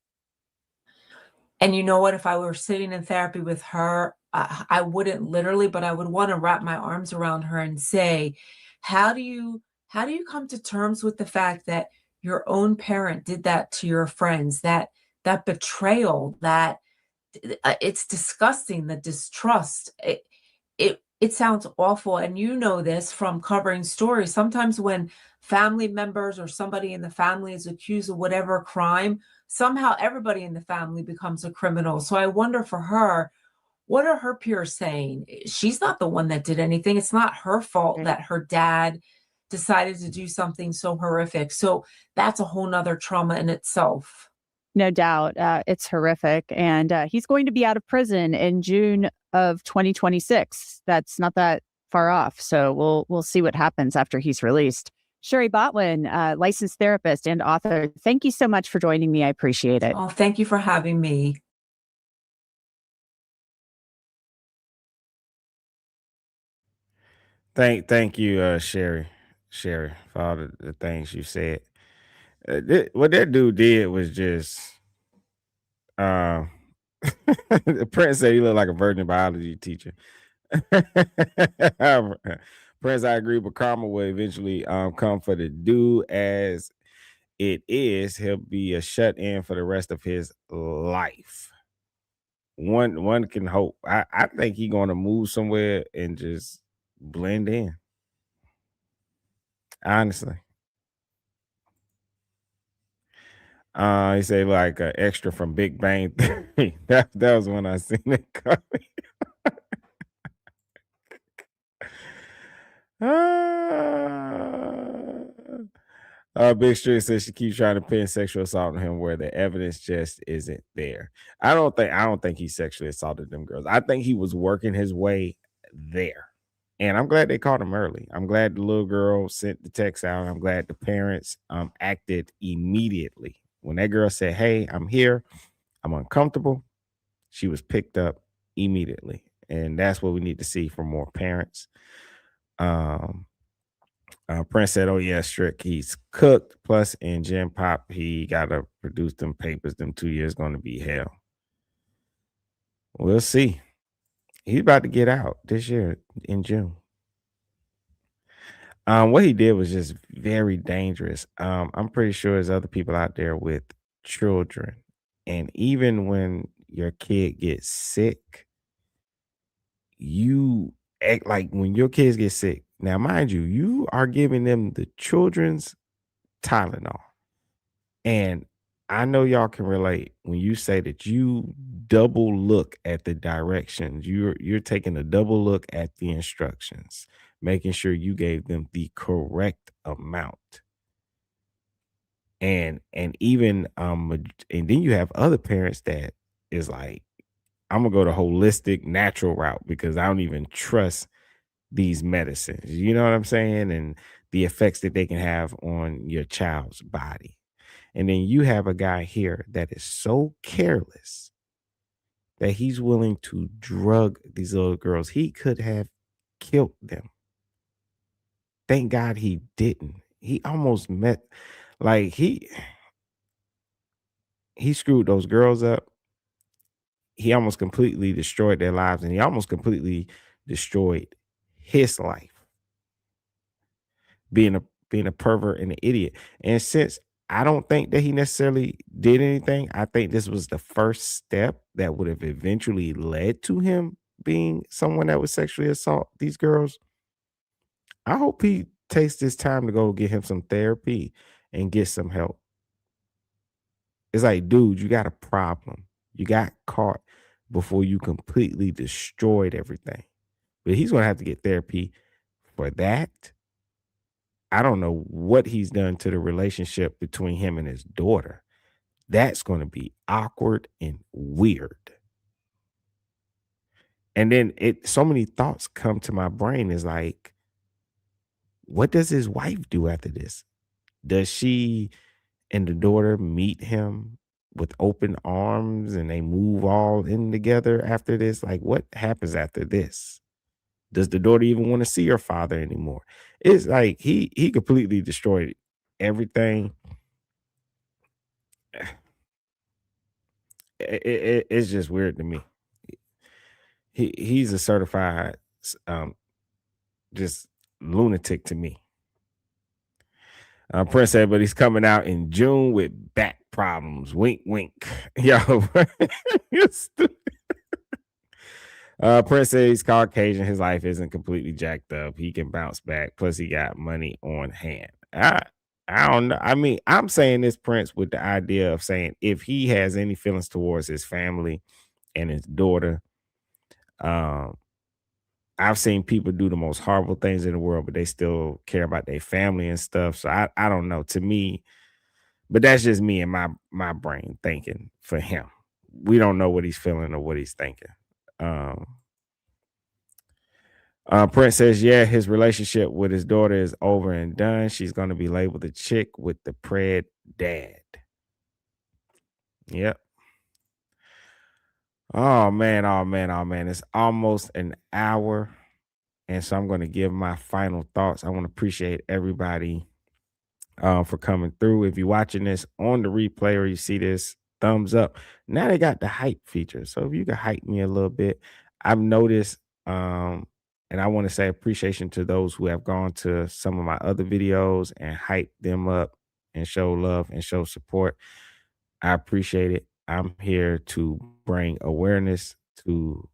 And you know what? If I were sitting in therapy with her, I wouldn't literally, but I would want to wrap my arms around her and say, how do you come to terms with the fact that your own parent did that to your friends, that betrayal, that it's disgusting, the distrust. It sounds awful. And you know this from covering stories. Sometimes when family members or somebody in the family is accused of whatever crime, somehow everybody in the family becomes a criminal. So I wonder for her, what are her peers saying? She's not the one that did anything. It's not her fault that her dad decided to do something so horrific. So that's a whole nother trauma in itself. No doubt. It's horrific. And he's going to be out of prison in June of 2026. That's not that far off. So we'll see what happens after he's released. Sherry Botwin, licensed therapist and author, thank you so much for joining me. I appreciate it. Oh, thank you for having me. Thank you, Sherry. Sherry, for all the things you said. What that dude did was just, uh, the Prince said he looked like a virgin biology teacher. Prince, I agree, but karma will eventually come for the dude as it is. He'll be a shut in for the rest of his life. One can hope. I think he's gonna move somewhere and just blend in. Honestly. He said like an extra from Big Bang Theory. That was when I seen it coming. Big Street says she keeps trying to pin sexual assault on him where the evidence just isn't there. I don't think he sexually assaulted them girls. I think he was working his way there. And I'm glad they caught him early. I'm glad the little girl sent the text out. I'm glad the parents acted immediately. When that girl said, "Hey, I'm here. I'm uncomfortable," she was picked up immediately. And that's what we need to see from more parents. Prince said, "Oh yeah, Strick, he's cooked. Plus in Gen Pop, he gotta produce them papers. Them 2 years gonna be hell. We'll see. He's about to get out this year in June. What he did was just very dangerous. I'm pretty sure there's other people out there with children, and even when your kid gets sick, you act like when your kids get sick. Now, mind you, you are giving them the children's Tylenol. And I know y'all can relate when you say that you double look at the directions. You're taking a double look at the instructions, making sure you gave them the correct amount. And even and then you have other parents that is like, I'm gonna go the holistic natural route because I don't even trust these medicines. You know what I'm saying? And the effects that they can have on your child's body. And then you have a guy here that is so careless that he's willing to drug these little girls. He could have killed them. Thank God he didn't. He almost like he screwed those girls up. He almost completely destroyed their lives, and he almost completely destroyed his life. Being a pervert and an idiot. And since I don't think that he necessarily did anything, I think this was the first step that would have eventually led to him being someone that would sexually assault these girls. I hope he takes this time to go get him some therapy and get some help. It's like, dude, you got a problem. You got caught before you completely destroyed everything. But he's going to have to get therapy for that. I don't know what he's done to the relationship between him and his daughter. That's going to be awkward and weird. And then so many thoughts come to my brain is like, what does his wife do after this? Does she and the daughter meet him with open arms and they move all in together after this? Like, what happens after this? Does the daughter even want to see her father anymore? It's like he completely destroyed everything. It's just weird to me. He's a certified just lunatic to me. Prince said, but he's coming out in June with back problems. Wink, wink. Yo, you're stupid. Prince said he's Caucasian. His life isn't completely jacked up. He can bounce back. Plus, he got money on hand. I don't know. I mean, I'm saying this, Prince, with the idea of saying if he has any feelings towards his family and his daughter, I've seen people do the most horrible things in the world, but they still care about their family and stuff. So I don't know. To me, but that's just me and my brain thinking for him. We don't know what he's feeling or what he's thinking. Prince says, yeah, his relationship with his daughter is over and done. She's going to be labeled the chick with the pred dad. Yep. Oh man. It's almost an hour. And so I'm going to give my final thoughts. I want to appreciate everybody for coming through. If you're watching this on the replay or you see this, thumbs up. Now they got the hype feature. So if you can hype me a little bit, I've noticed, and I want to say appreciation to those who have gone to some of my other videos and hype them up and show love and show support. I appreciate it. I'm here to bring awareness to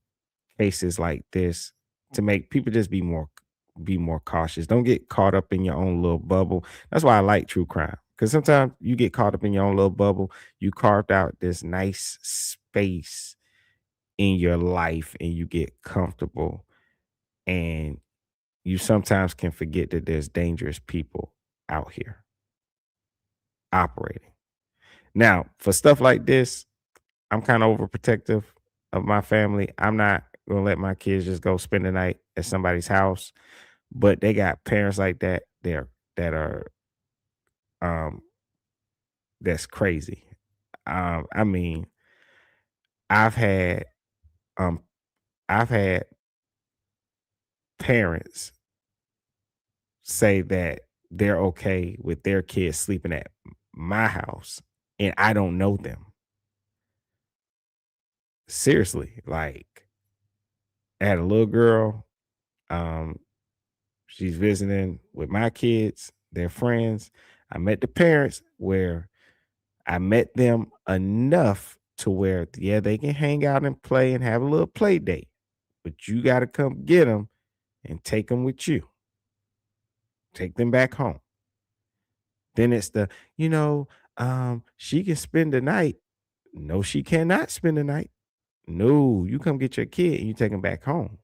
cases like this to make people just be more cautious. Don't get caught up in your own little bubble. That's why I like true crime, because sometimes you get caught up in your own little bubble. You carved out this nice space in your life and you get comfortable, and you sometimes can forget that there's dangerous people out here operating. Now, for stuff like this, I'm kind of overprotective of my family. I'm not gonna let my kids just go spend the night at somebody's house. But they got parents like that there that are that's crazy. I mean, I've had um I've had parents say that they're okay with their kids sleeping at my house and I don't know them. Seriously, like I had a little girl, um, she's visiting with my kids, their friends. I met the parents where I met them enough to where, yeah, they can hang out and play and have a little play date, but you got to come get them and take them with you. Take them back home. Then it's the, she can spend the night. No, she cannot spend the night. No, you come get your kid and you take him back home.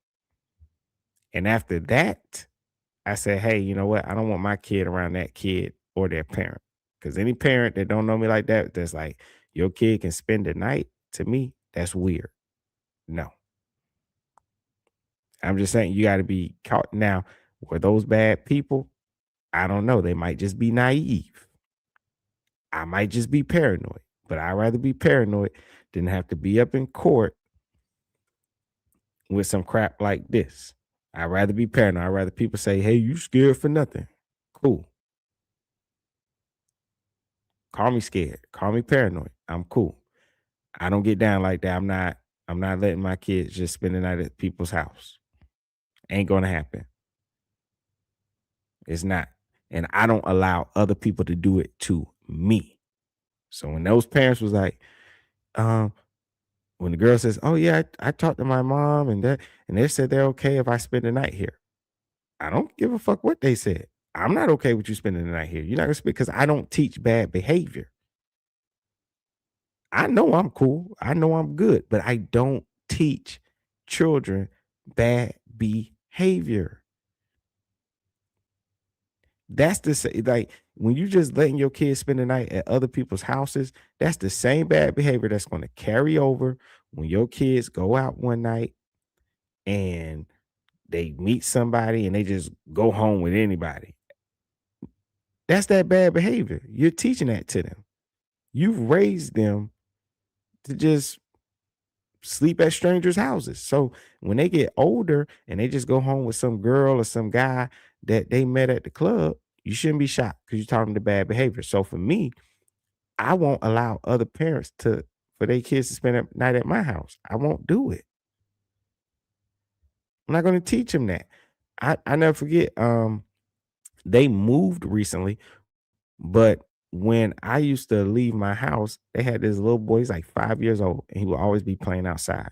And after that, I said, hey, you know what? I don't want my kid around that kid or their parent. Because any parent that don't know me like that, that's like, your kid can spend the night, to me, that's weird. No. I'm just saying you got to be caught. Now, were those bad people? I don't know. They might just be naive. I might just be paranoid. But I'd rather be paranoid than have to be up in court with some crap like this. I'd rather be paranoid. I'd rather people say, hey, you scared for nothing. Cool. Call me scared. Call me paranoid. I'm cool. I don't get down like that. I'm not letting my kids just spend the night at people's house. Ain't gonna happen. It's not. And I don't allow other people to do it to me. So when those parents was like, when the girl says, oh yeah, I talked to my mom and they said they're okay if I spend the night here. I don't give a fuck what they said. I'm not okay with you spending the night here. You're not gonna spend, because I don't teach bad behavior. I know I'm cool. I know I'm good, but I don't teach children bad behavior. That's like when you just letting your kids spend the night at other people's houses, that's the same bad behavior that's going to carry over when your kids go out one night and they meet somebody and they just go home with anybody. That's that bad behavior. You're teaching that to them. You've raised them to just sleep at strangers' houses. So when they get older and they just go home with some girl or some guy that they met at the club, you shouldn't be shocked because you taught them the bad behavior. So for me, I won't allow other parents for their kids to spend a night at my house. I won't do it. I'm not going to teach them that. I never forget. They moved recently, but when I used to leave my house, they had this little boy, he's like 5 years old, and he would always be playing outside.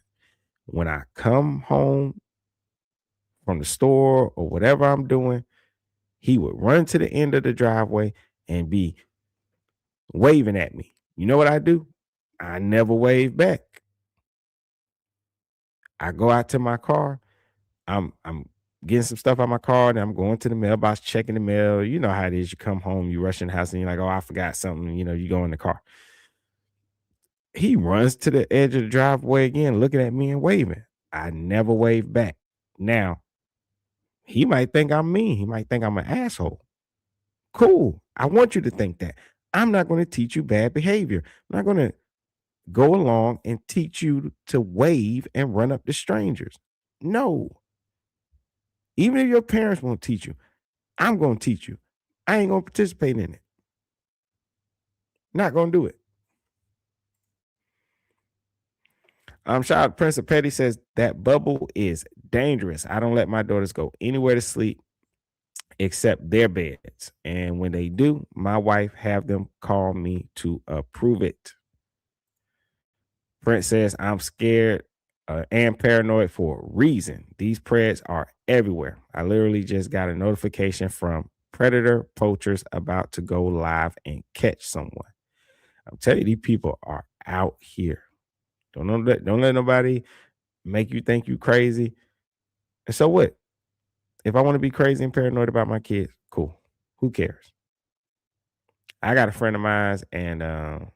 When I come home from the store or whatever I'm doing, he would run to the end of the driveway and be waving at me. You know what I do? I never wave back. I go out to my car. I'm getting some stuff out of my car, and I'm going to the mailbox, checking the mail. You know how it is. You come home, you rush in the house, and you're like, oh, I forgot something. You go in the car. He runs to the edge of the driveway again, looking at me and waving. I never wave back. Now, he might think I'm mean. He might think I'm an asshole. Cool. I want you to think that. I'm not going to teach you bad behavior. I'm not going to go along and teach you to wave and run up to strangers. No. Even if your parents won't teach you, I'm going to teach you. I ain't going to participate in it. Not going to do it. Shout out Prince of Petty says that bubble is dangerous. I don't let my daughters go anywhere to sleep except their beds. And when they do, my wife have them call me to approve it. Prince says I'm scared and paranoid for a reason. These preds are everywhere. I literally just got a notification from predator poachers about to go live and catch someone. I'm telling you, these people are out here. Don't let nobody make you think you crazy. And so what? If I want to be crazy and paranoid about my kids, cool. Who cares? I got a friend of mine, and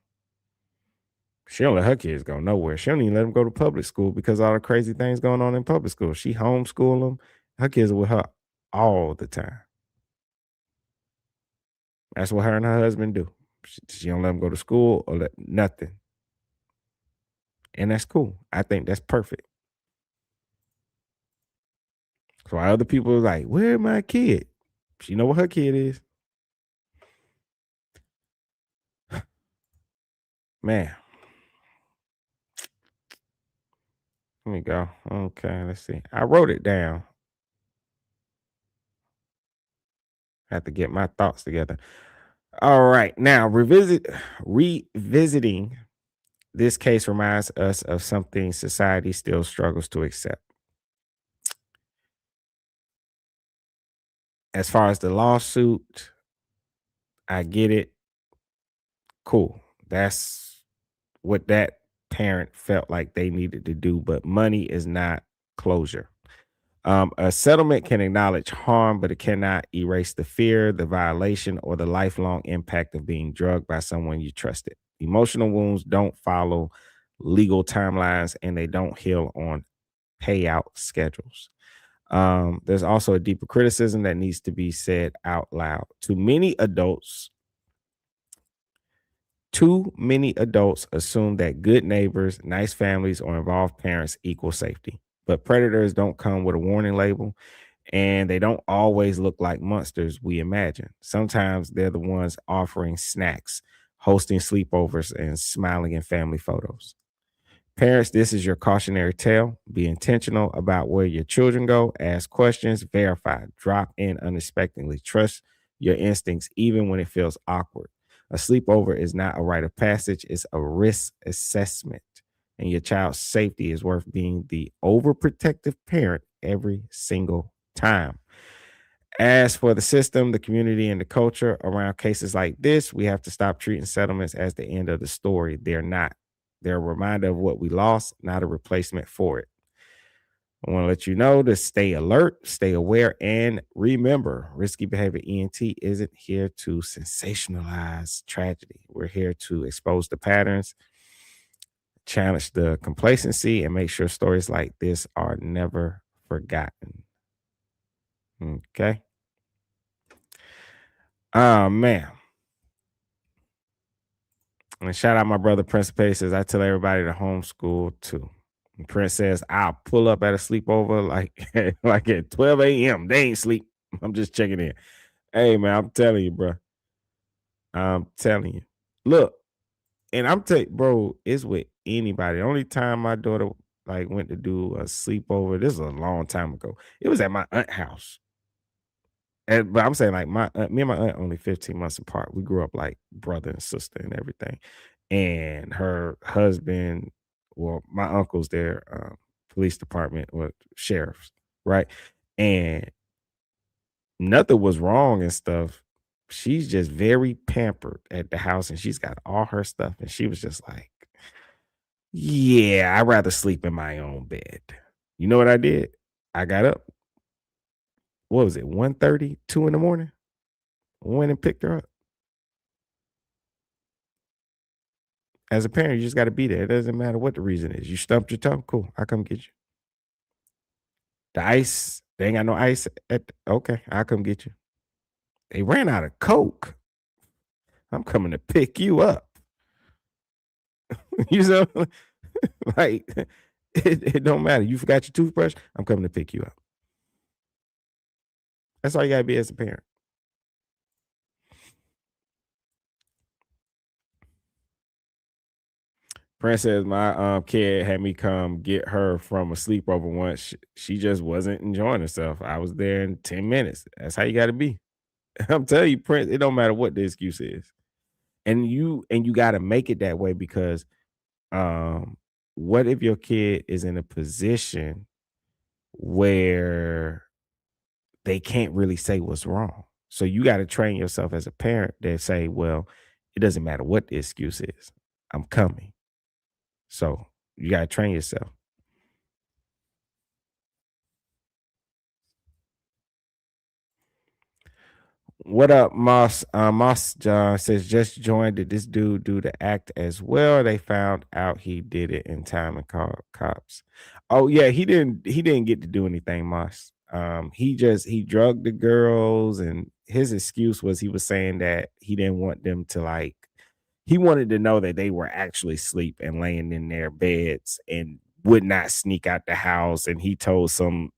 she don't let her kids go nowhere. She don't even let them go to public school because of all the crazy things going on in public school. She homeschool them. Her kids are with her all the time. That's what her and her husband do. She don't let them go to school or nothing. And that's cool. I think that's perfect. So why other people are like, where's my kid? She know what her kid is. Man. Let me go. Okay, let's see. I wrote it down. I have to get my thoughts together. All right. Now, revisiting this case reminds us of something society still struggles to accept. As far as the lawsuit, I get it. Cool. That's what that parent felt like they needed to do, but money is not closure. A settlement can acknowledge harm, but it cannot erase the fear, the violation, or the lifelong impact of being drugged by someone you trusted. Emotional wounds don't follow legal timelines, and they don't heal on payout schedules. There's also a deeper criticism that needs to be said out loud. Too many adults assume that good neighbors, nice families, or involved parents equal safety. But predators don't come with a warning label, and they don't always look like monsters we imagine. Sometimes they're the ones offering snacks, hosting sleepovers, and smiling in family photos. Parents, this is your cautionary tale. Be intentional about where your children go. Ask questions, verify, drop in unexpectedly. Trust your instincts even when it feels awkward. A sleepover is not a rite of passage, it's a risk assessment. And your child's safety is worth being the overprotective parent every single time. As for the system, the community, and the culture around cases like this, we have to stop treating settlements as the end of the story. They're not. They're a reminder of what we lost, not a replacement for it. I want to let you know to stay alert, stay aware, and remember, Risky Behavior ENT isn't here to sensationalize tragedy. We're here to expose the patterns, challenge the complacency, and make sure stories like this are never forgotten. Okay. Oh, man. And shout out my brother Prince Petty says, I tell everybody to homeschool too. And Prince says, I'll pull up at a sleepover like at 12 a.m. They ain't sleep. I'm just checking in. Hey, man, I'm telling you, bro. I'm telling you. Look, and I'm telling you, bro, it's with anybody. The only time my daughter went to do a sleepover, this was a long time ago. It was at my aunt's house. But I'm saying my aunt, me and my aunt only 15 months apart. We grew up like brother and sister and everything. And her husband, well, my uncle's there, police department or sheriffs, right? And nothing was wrong and stuff. She's just very pampered at the house, and she's got all her stuff. And she was just like, yeah, I'd rather sleep in my own bed. You know what I did? I got up. What was it? 1:30, 2 in the morning? Went and picked her up. As a parent, you just got to be there. It doesn't matter what the reason is. You stumped your toe? Cool. I'll come get you. The ice, they ain't got no ice. Okay, I'll come get you. They ran out of Coke. I'm coming to pick you up. You know, like, it don't matter. You forgot your toothbrush? I'm coming to pick you up. That's all you gotta be as a parent. Prince says my kid had me come get her from a sleepover once. She just wasn't enjoying herself. I was there in 10 minutes. That's how you gotta be. I'm telling you, Prince, it don't matter what the excuse is. And you gotta make it that way because um what if your kid is in a position where they can't really say what's wrong? So you got to train yourself as a parent that say, well, it doesn't matter what the excuse is. I'm coming. So you got to train yourself. What up, Moss? Moss John says just joined. Did this dude do the act as well? They found out he did it in time and called cops. Oh yeah, he didn't. He didn't get to do anything, Moss. He drugged the girls, and his excuse was he was saying that he didn't want them to like. He wanted to know that they were actually asleep and laying in their beds and would not sneak out the house. And he told some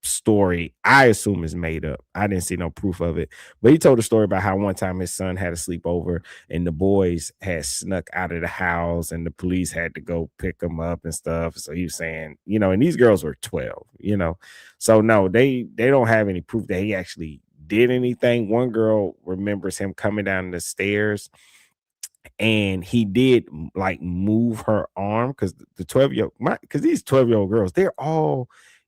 story I assume is made up. I didn't see no proof of it, but he told a story about how one time his son had a sleepover and the boys had snuck out of the house and the police had to go pick them up and stuff. So he was saying, and these girls were 12, so no, they don't have any proof that he actually did anything. One girl remembers him coming down the stairs and he did like move her arm because the 12-year because these 12-year-old girls, they're all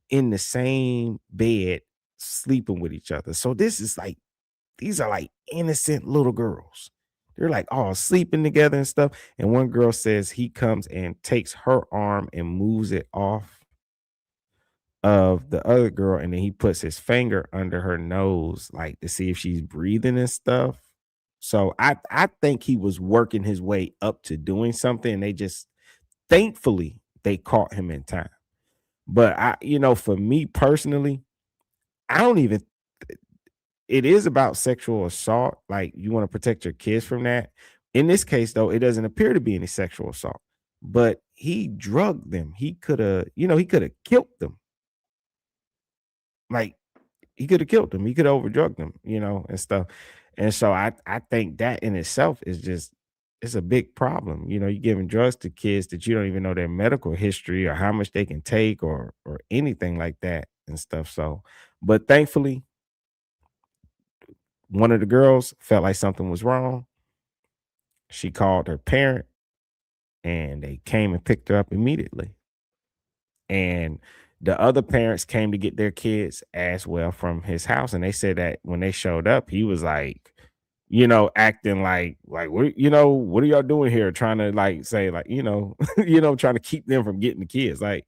in the same bed sleeping with each other. So these are like innocent little girls. They're like all sleeping together and stuff. And one girl says he comes and takes her arm and moves it off of the other girl, and then he puts his finger under her nose like to see if she's breathing and stuff. So I think he was working his way up to doing something, and they just thankfully they caught him in time. But for me personally, I don't even it is about sexual assault. Like you want to protect your kids from that. In this case, though, it doesn't appear to be any sexual assault, but he drugged them. He could have, he could have killed them. Like he could have killed them. He could have overdrugged them, and stuff. And so I think that in itself is just it's a big problem. You're giving drugs to kids that you don't even know their medical history or how much they can take or anything like that and stuff. So, but thankfully, one of the girls felt like something was wrong. She called her parent and they came and picked her up immediately. And the other parents came to get their kids as well from his house. And they said that when they showed up, he was like, acting like what what are y'all doing here? Trying to like say like, trying to keep them from getting the kids, like,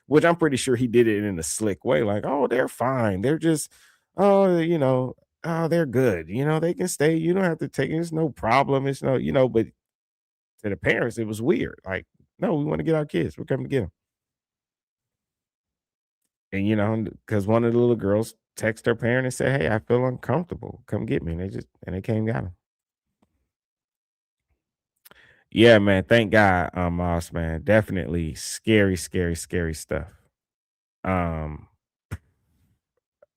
which I'm pretty sure he did it in a slick way, like, oh, they're fine. They're just, oh, oh, they're good. They can stay. You don't have to take it. It's no problem. It's no, but to the parents, it was weird. Like, no, we want to get our kids. We're coming to get them. And because one of the little girls texted her parent and said, "Hey, I feel uncomfortable. Come get me." And they came and got him. Yeah, man. Thank God, Moss, man. Definitely scary, scary, scary stuff. Um,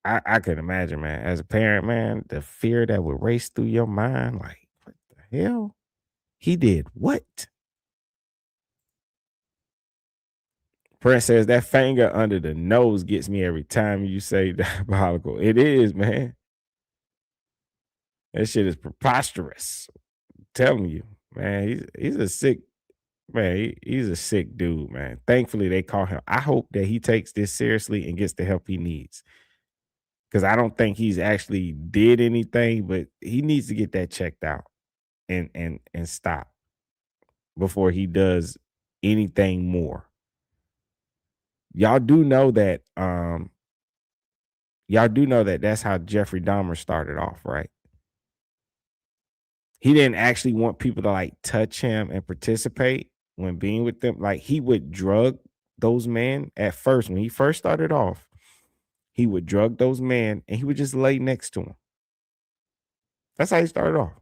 I could imagine, man. As a parent, man, the fear that would race through your mind, like, what the hell? He did what? Prince says that finger under the nose gets me every time you say diabolical. It is, man. That shit is preposterous. I'm telling you, man. He's a sick man. He's a sick dude, man. Thankfully, they caught him. I hope that he takes this seriously and gets the help he needs. Because I don't think he's actually did anything, but he needs to get that checked out and stop before he does anything more. Y'all do know that that's how Jeffrey Dahmer started off, right? He didn't actually want people to like touch him and participate when being with them. Like he would drug those men at first. When he first started off, he would drug those men and he would just lay next to them. That's how he started off.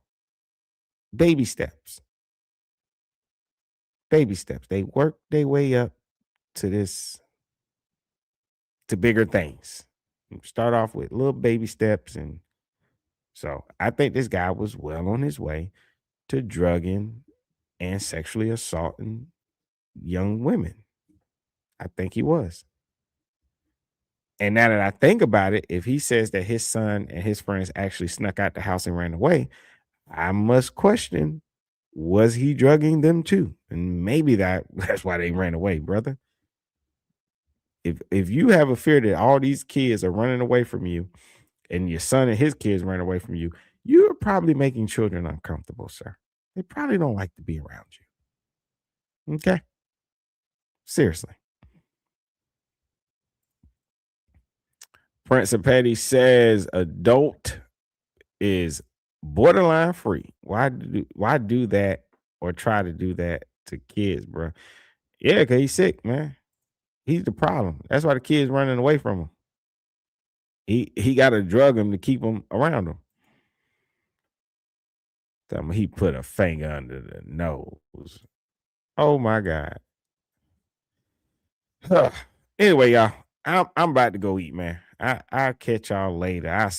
Baby steps. Baby steps. They work their way up to bigger things. Start off with little baby steps. And so I think this guy was well on his way to drugging and sexually assaulting young women. I think he was. And now that I think about it, if he says that his son and his friends actually snuck out the house and ran away, I must question, was he drugging them too? And maybe that's why they ran away, brother. If you have a fear that all these kids are running away from you and your son and his kids ran away from you, you're probably making children uncomfortable, sir. They probably don't like to be around you. Okay? Seriously. Prince of Petty says adult is borderline free. Why do that or try to do that to kids, bro? Yeah, because he's sick, man. He's the problem. That's why the kids running away from him. He got to drug him to keep him around him. Tell me he put a finger under the nose. Oh my God. Anyway, y'all, I'm about to go eat, man. I'll catch y'all later. I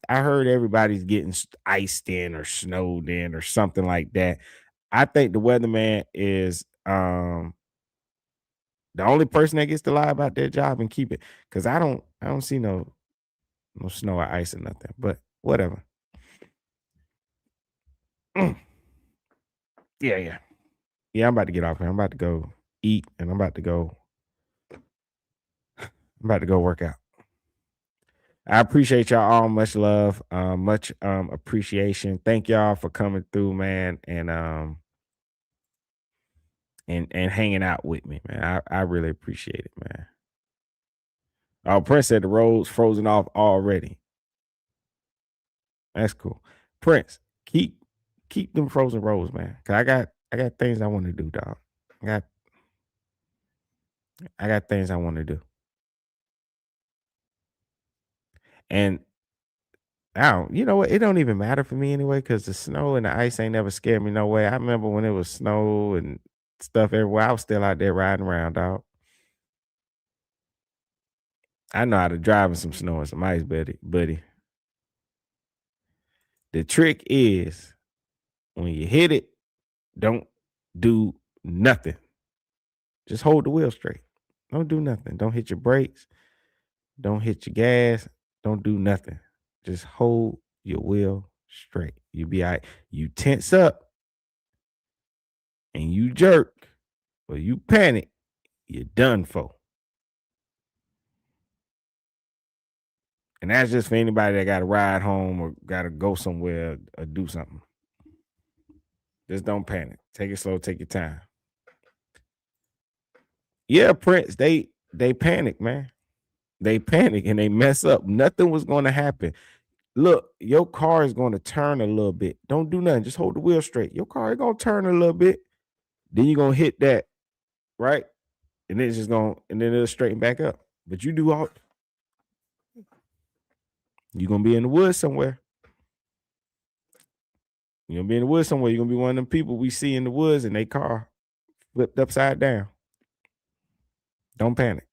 heard everybody's getting iced in or snowed in or something like that. I think the weatherman is the only person that gets to lie about their job and keep it. Because I don't see no snow or ice or nothing. But whatever. Yeah. I'm about to get off here. I'm about to go eat and I'm about to go work out. I appreciate y'all all. Much love, much appreciation. Thank y'all for coming through, man, and hanging out with me, man. I really appreciate it, man. Oh, Prince said the roads frozen off already. That's cool. Prince, keep them frozen roads, man. Cause I got things I want to do, dog. I got things I want to do. And you know what? It don't even matter for me anyway, because the snow and the ice ain't never scared me no way. I remember when it was snow and stuff everywhere. I was still out there riding around, dog. I know how to drive in some snow and some ice, buddy. The trick is when you hit it, don't do nothing. Just hold the wheel straight. Don't do nothing. Don't hit your brakes. Don't hit your gas. Don't do nothing. Just hold your wheel straight. You'll be all right. You tense up and you jerk or you panic, you're done for. And that's just for anybody that got to ride home or got to go somewhere or do something. Just don't panic. Take it slow. Take your time. Yeah, Prince, they panic, man. They panic and they mess up. Nothing was going to happen. Look, your car is going to turn a little bit. Don't do nothing. Just hold the wheel straight. Your car is going to turn a little bit. Then you're going to hit that, right? And then it's just going to, and then it'll straighten back up. But you do all, you're going to be in the woods somewhere. You're going to be in the woods somewhere. You're going to be one of them people we see in the woods and they car flipped upside down. Don't panic.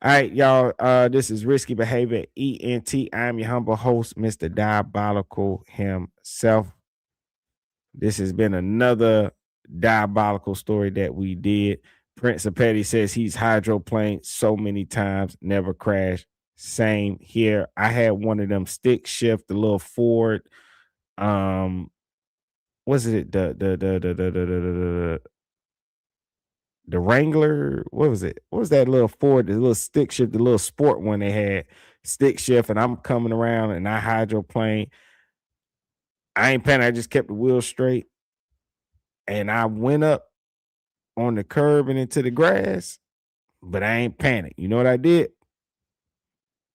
All right, y'all. This is Risky Behavior ENT. I'm your humble host, Mr. Diabolical himself. This has been another diabolical story that we did. Prince of Petty says he's hydroplaned so many times, never crashed. Same here. I had one of them stick shift, the little Ford. Was it the Wrangler? What was it? What was that little Ford? The little stick shift, the little sport one they had, stick shift. And I'm coming around and I hydroplane. I ain't panic. I just kept the wheel straight. And I went up on the curb and into the grass, but I ain't panic. You know what I did?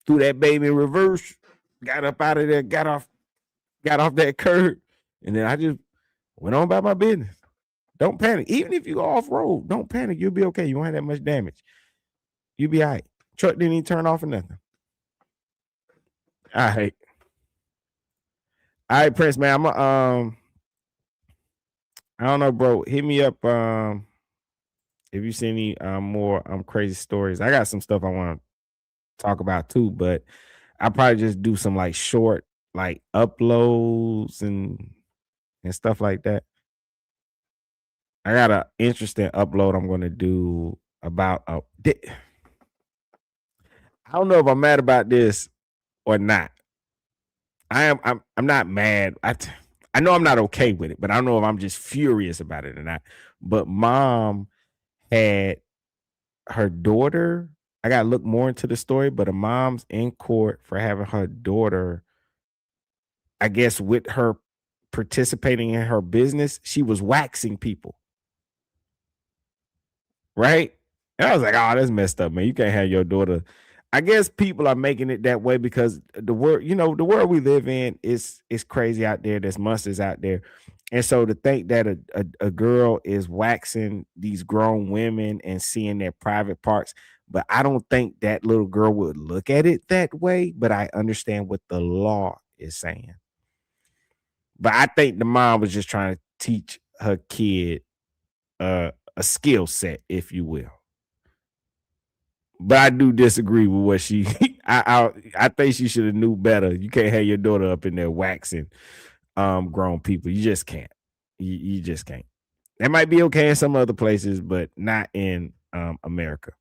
Threw that baby in reverse, got up out of there, got off that curb, and then I just went on about my business. Don't panic. Even if you go off road, don't panic. You'll be okay. You won't have that much damage. You'll be all right. Truck didn't even turn off or nothing. All right. All right, Prince, man. I don't know, bro. Hit me up if you see any more crazy stories. I got some stuff I want to talk about too, but I probably just do some like short like uploads and stuff like that. I got an interesting upload I'm gonna do about I don't know if I'm mad about this or not. I'm not mad. I know I'm not okay with it, but I don't know if I'm just furious about it or not. But mom had her daughter. I gotta look more into the story, but a mom's in court for having her daughter, I guess, with her participating in her business, she was waxing people, right? And I was like, oh, that's messed up, man. You can't have your daughter. I guess people are making it that way because the world, the world we live in is crazy out there. There's monsters out there. And so to think that a girl is waxing these grown women and seeing their private parts, but I don't think that little girl would look at it that way. But I understand what the law is saying. But I think the mom was just trying to teach her kid a skill set, if you will. But I do disagree with what she. I think she should have knew better. You can't have your daughter up in there waxing grown people. You just can't. You just can't. That might be okay in some other places, but not in America.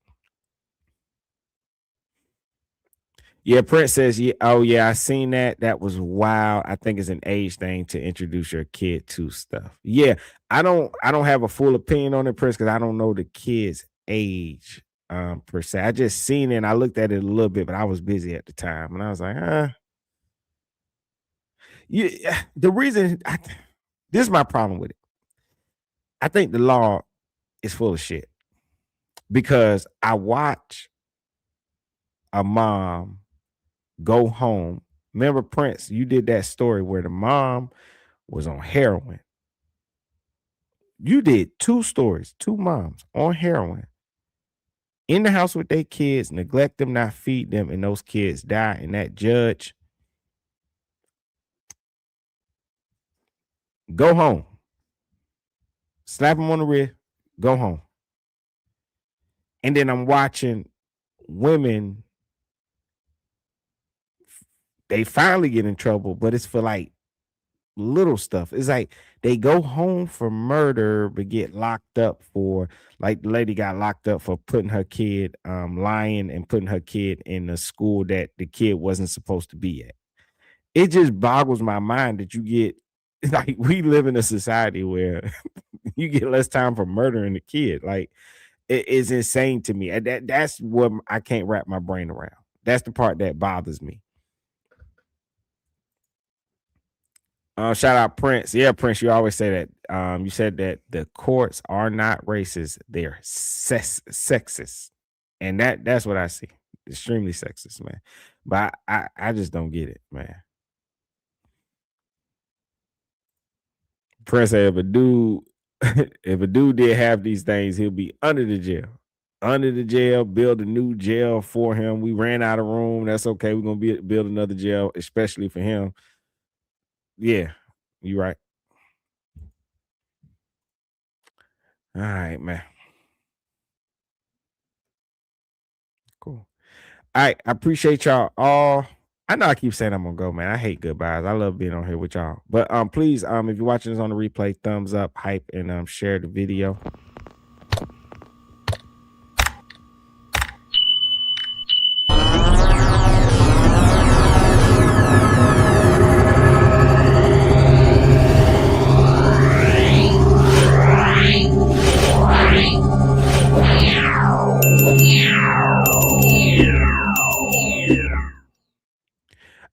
Yeah, Prince says, yeah, oh yeah, I seen that. That was wild. I think it's an age thing to introduce your kid to stuff. Yeah, I don't have a full opinion on it, Prince, because I don't know the kid's age per se. I just seen it and I looked at it a little bit, but I was busy at the time. And I was like, yeah, the reason this is my problem with it. I think the law is full of shit because I watch a mom go home. Remember, Prince, you did that story where the mom was on heroin. You did 2 stories, 2 moms on heroin in the house with their kids, neglect them, not feed them, and those kids die. And that judge, go home, slap him on the wrist, go home. And then I'm watching women, they finally get in trouble, but it's for like little stuff. It's like they go home for murder but get locked up for, like the lady got locked up for putting her kid lying and putting her kid in a school that the kid wasn't supposed to be at. It just boggles my mind that you get like, we live in a society where you get less time for murdering a kid. Like, it is insane to me. And that's what I can't wrap my brain around. That's the part that bothers me. Shout out Prince. Yeah, Prince, you always say that. You said that the courts are not racist, they're sexist. And that's what I see. Extremely sexist, man. But I just don't get it, man. Prince said if a dude did have these things, he'll be under the jail. Under the jail, build a new jail for him. We ran out of room. That's okay. We're gonna build another jail, especially for him. Yeah, you right. All right, man. Cool. All right, I appreciate y'all all. I know I keep saying I'm gonna go, man. I hate goodbyes. I love being on here with y'all. But please, if you're watching this on the replay, thumbs up, hype, and share the video.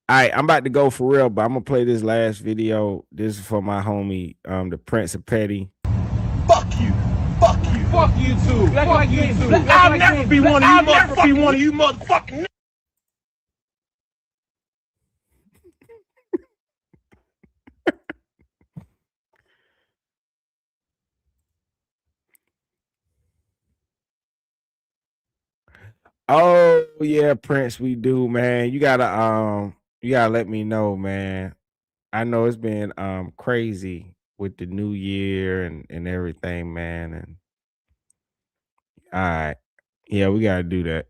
All right, I'm about to go for real, but I'm gonna play this last video. This is for my homie, the Prince of Petty. Fuck you. Fuck you. Fuck you too. Fuck you too. I'll never be one of you motherfucking. Oh yeah, Prince, we do, man. You gotta let me know, man. I know it's been crazy with the new year and everything, man. And all right, yeah, we gotta do that.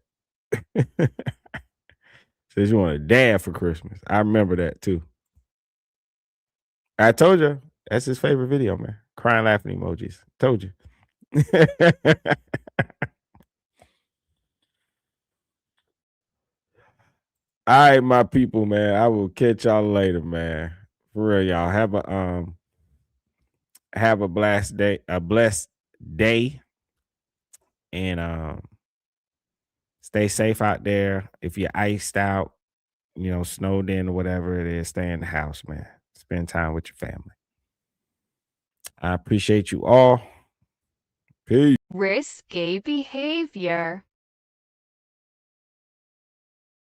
Says you want a dad for Christmas. I remember that too. I told you that's his favorite video, man. Crying, laughing emojis. Told you. All right, my people, man. I will catch y'all later, man. For real, y'all. Have a blessed day. And stay safe out there. If you're iced out, snowed in or whatever it is, stay in the house, man. Spend time with your family. I appreciate you all. Peace. Risky behavior.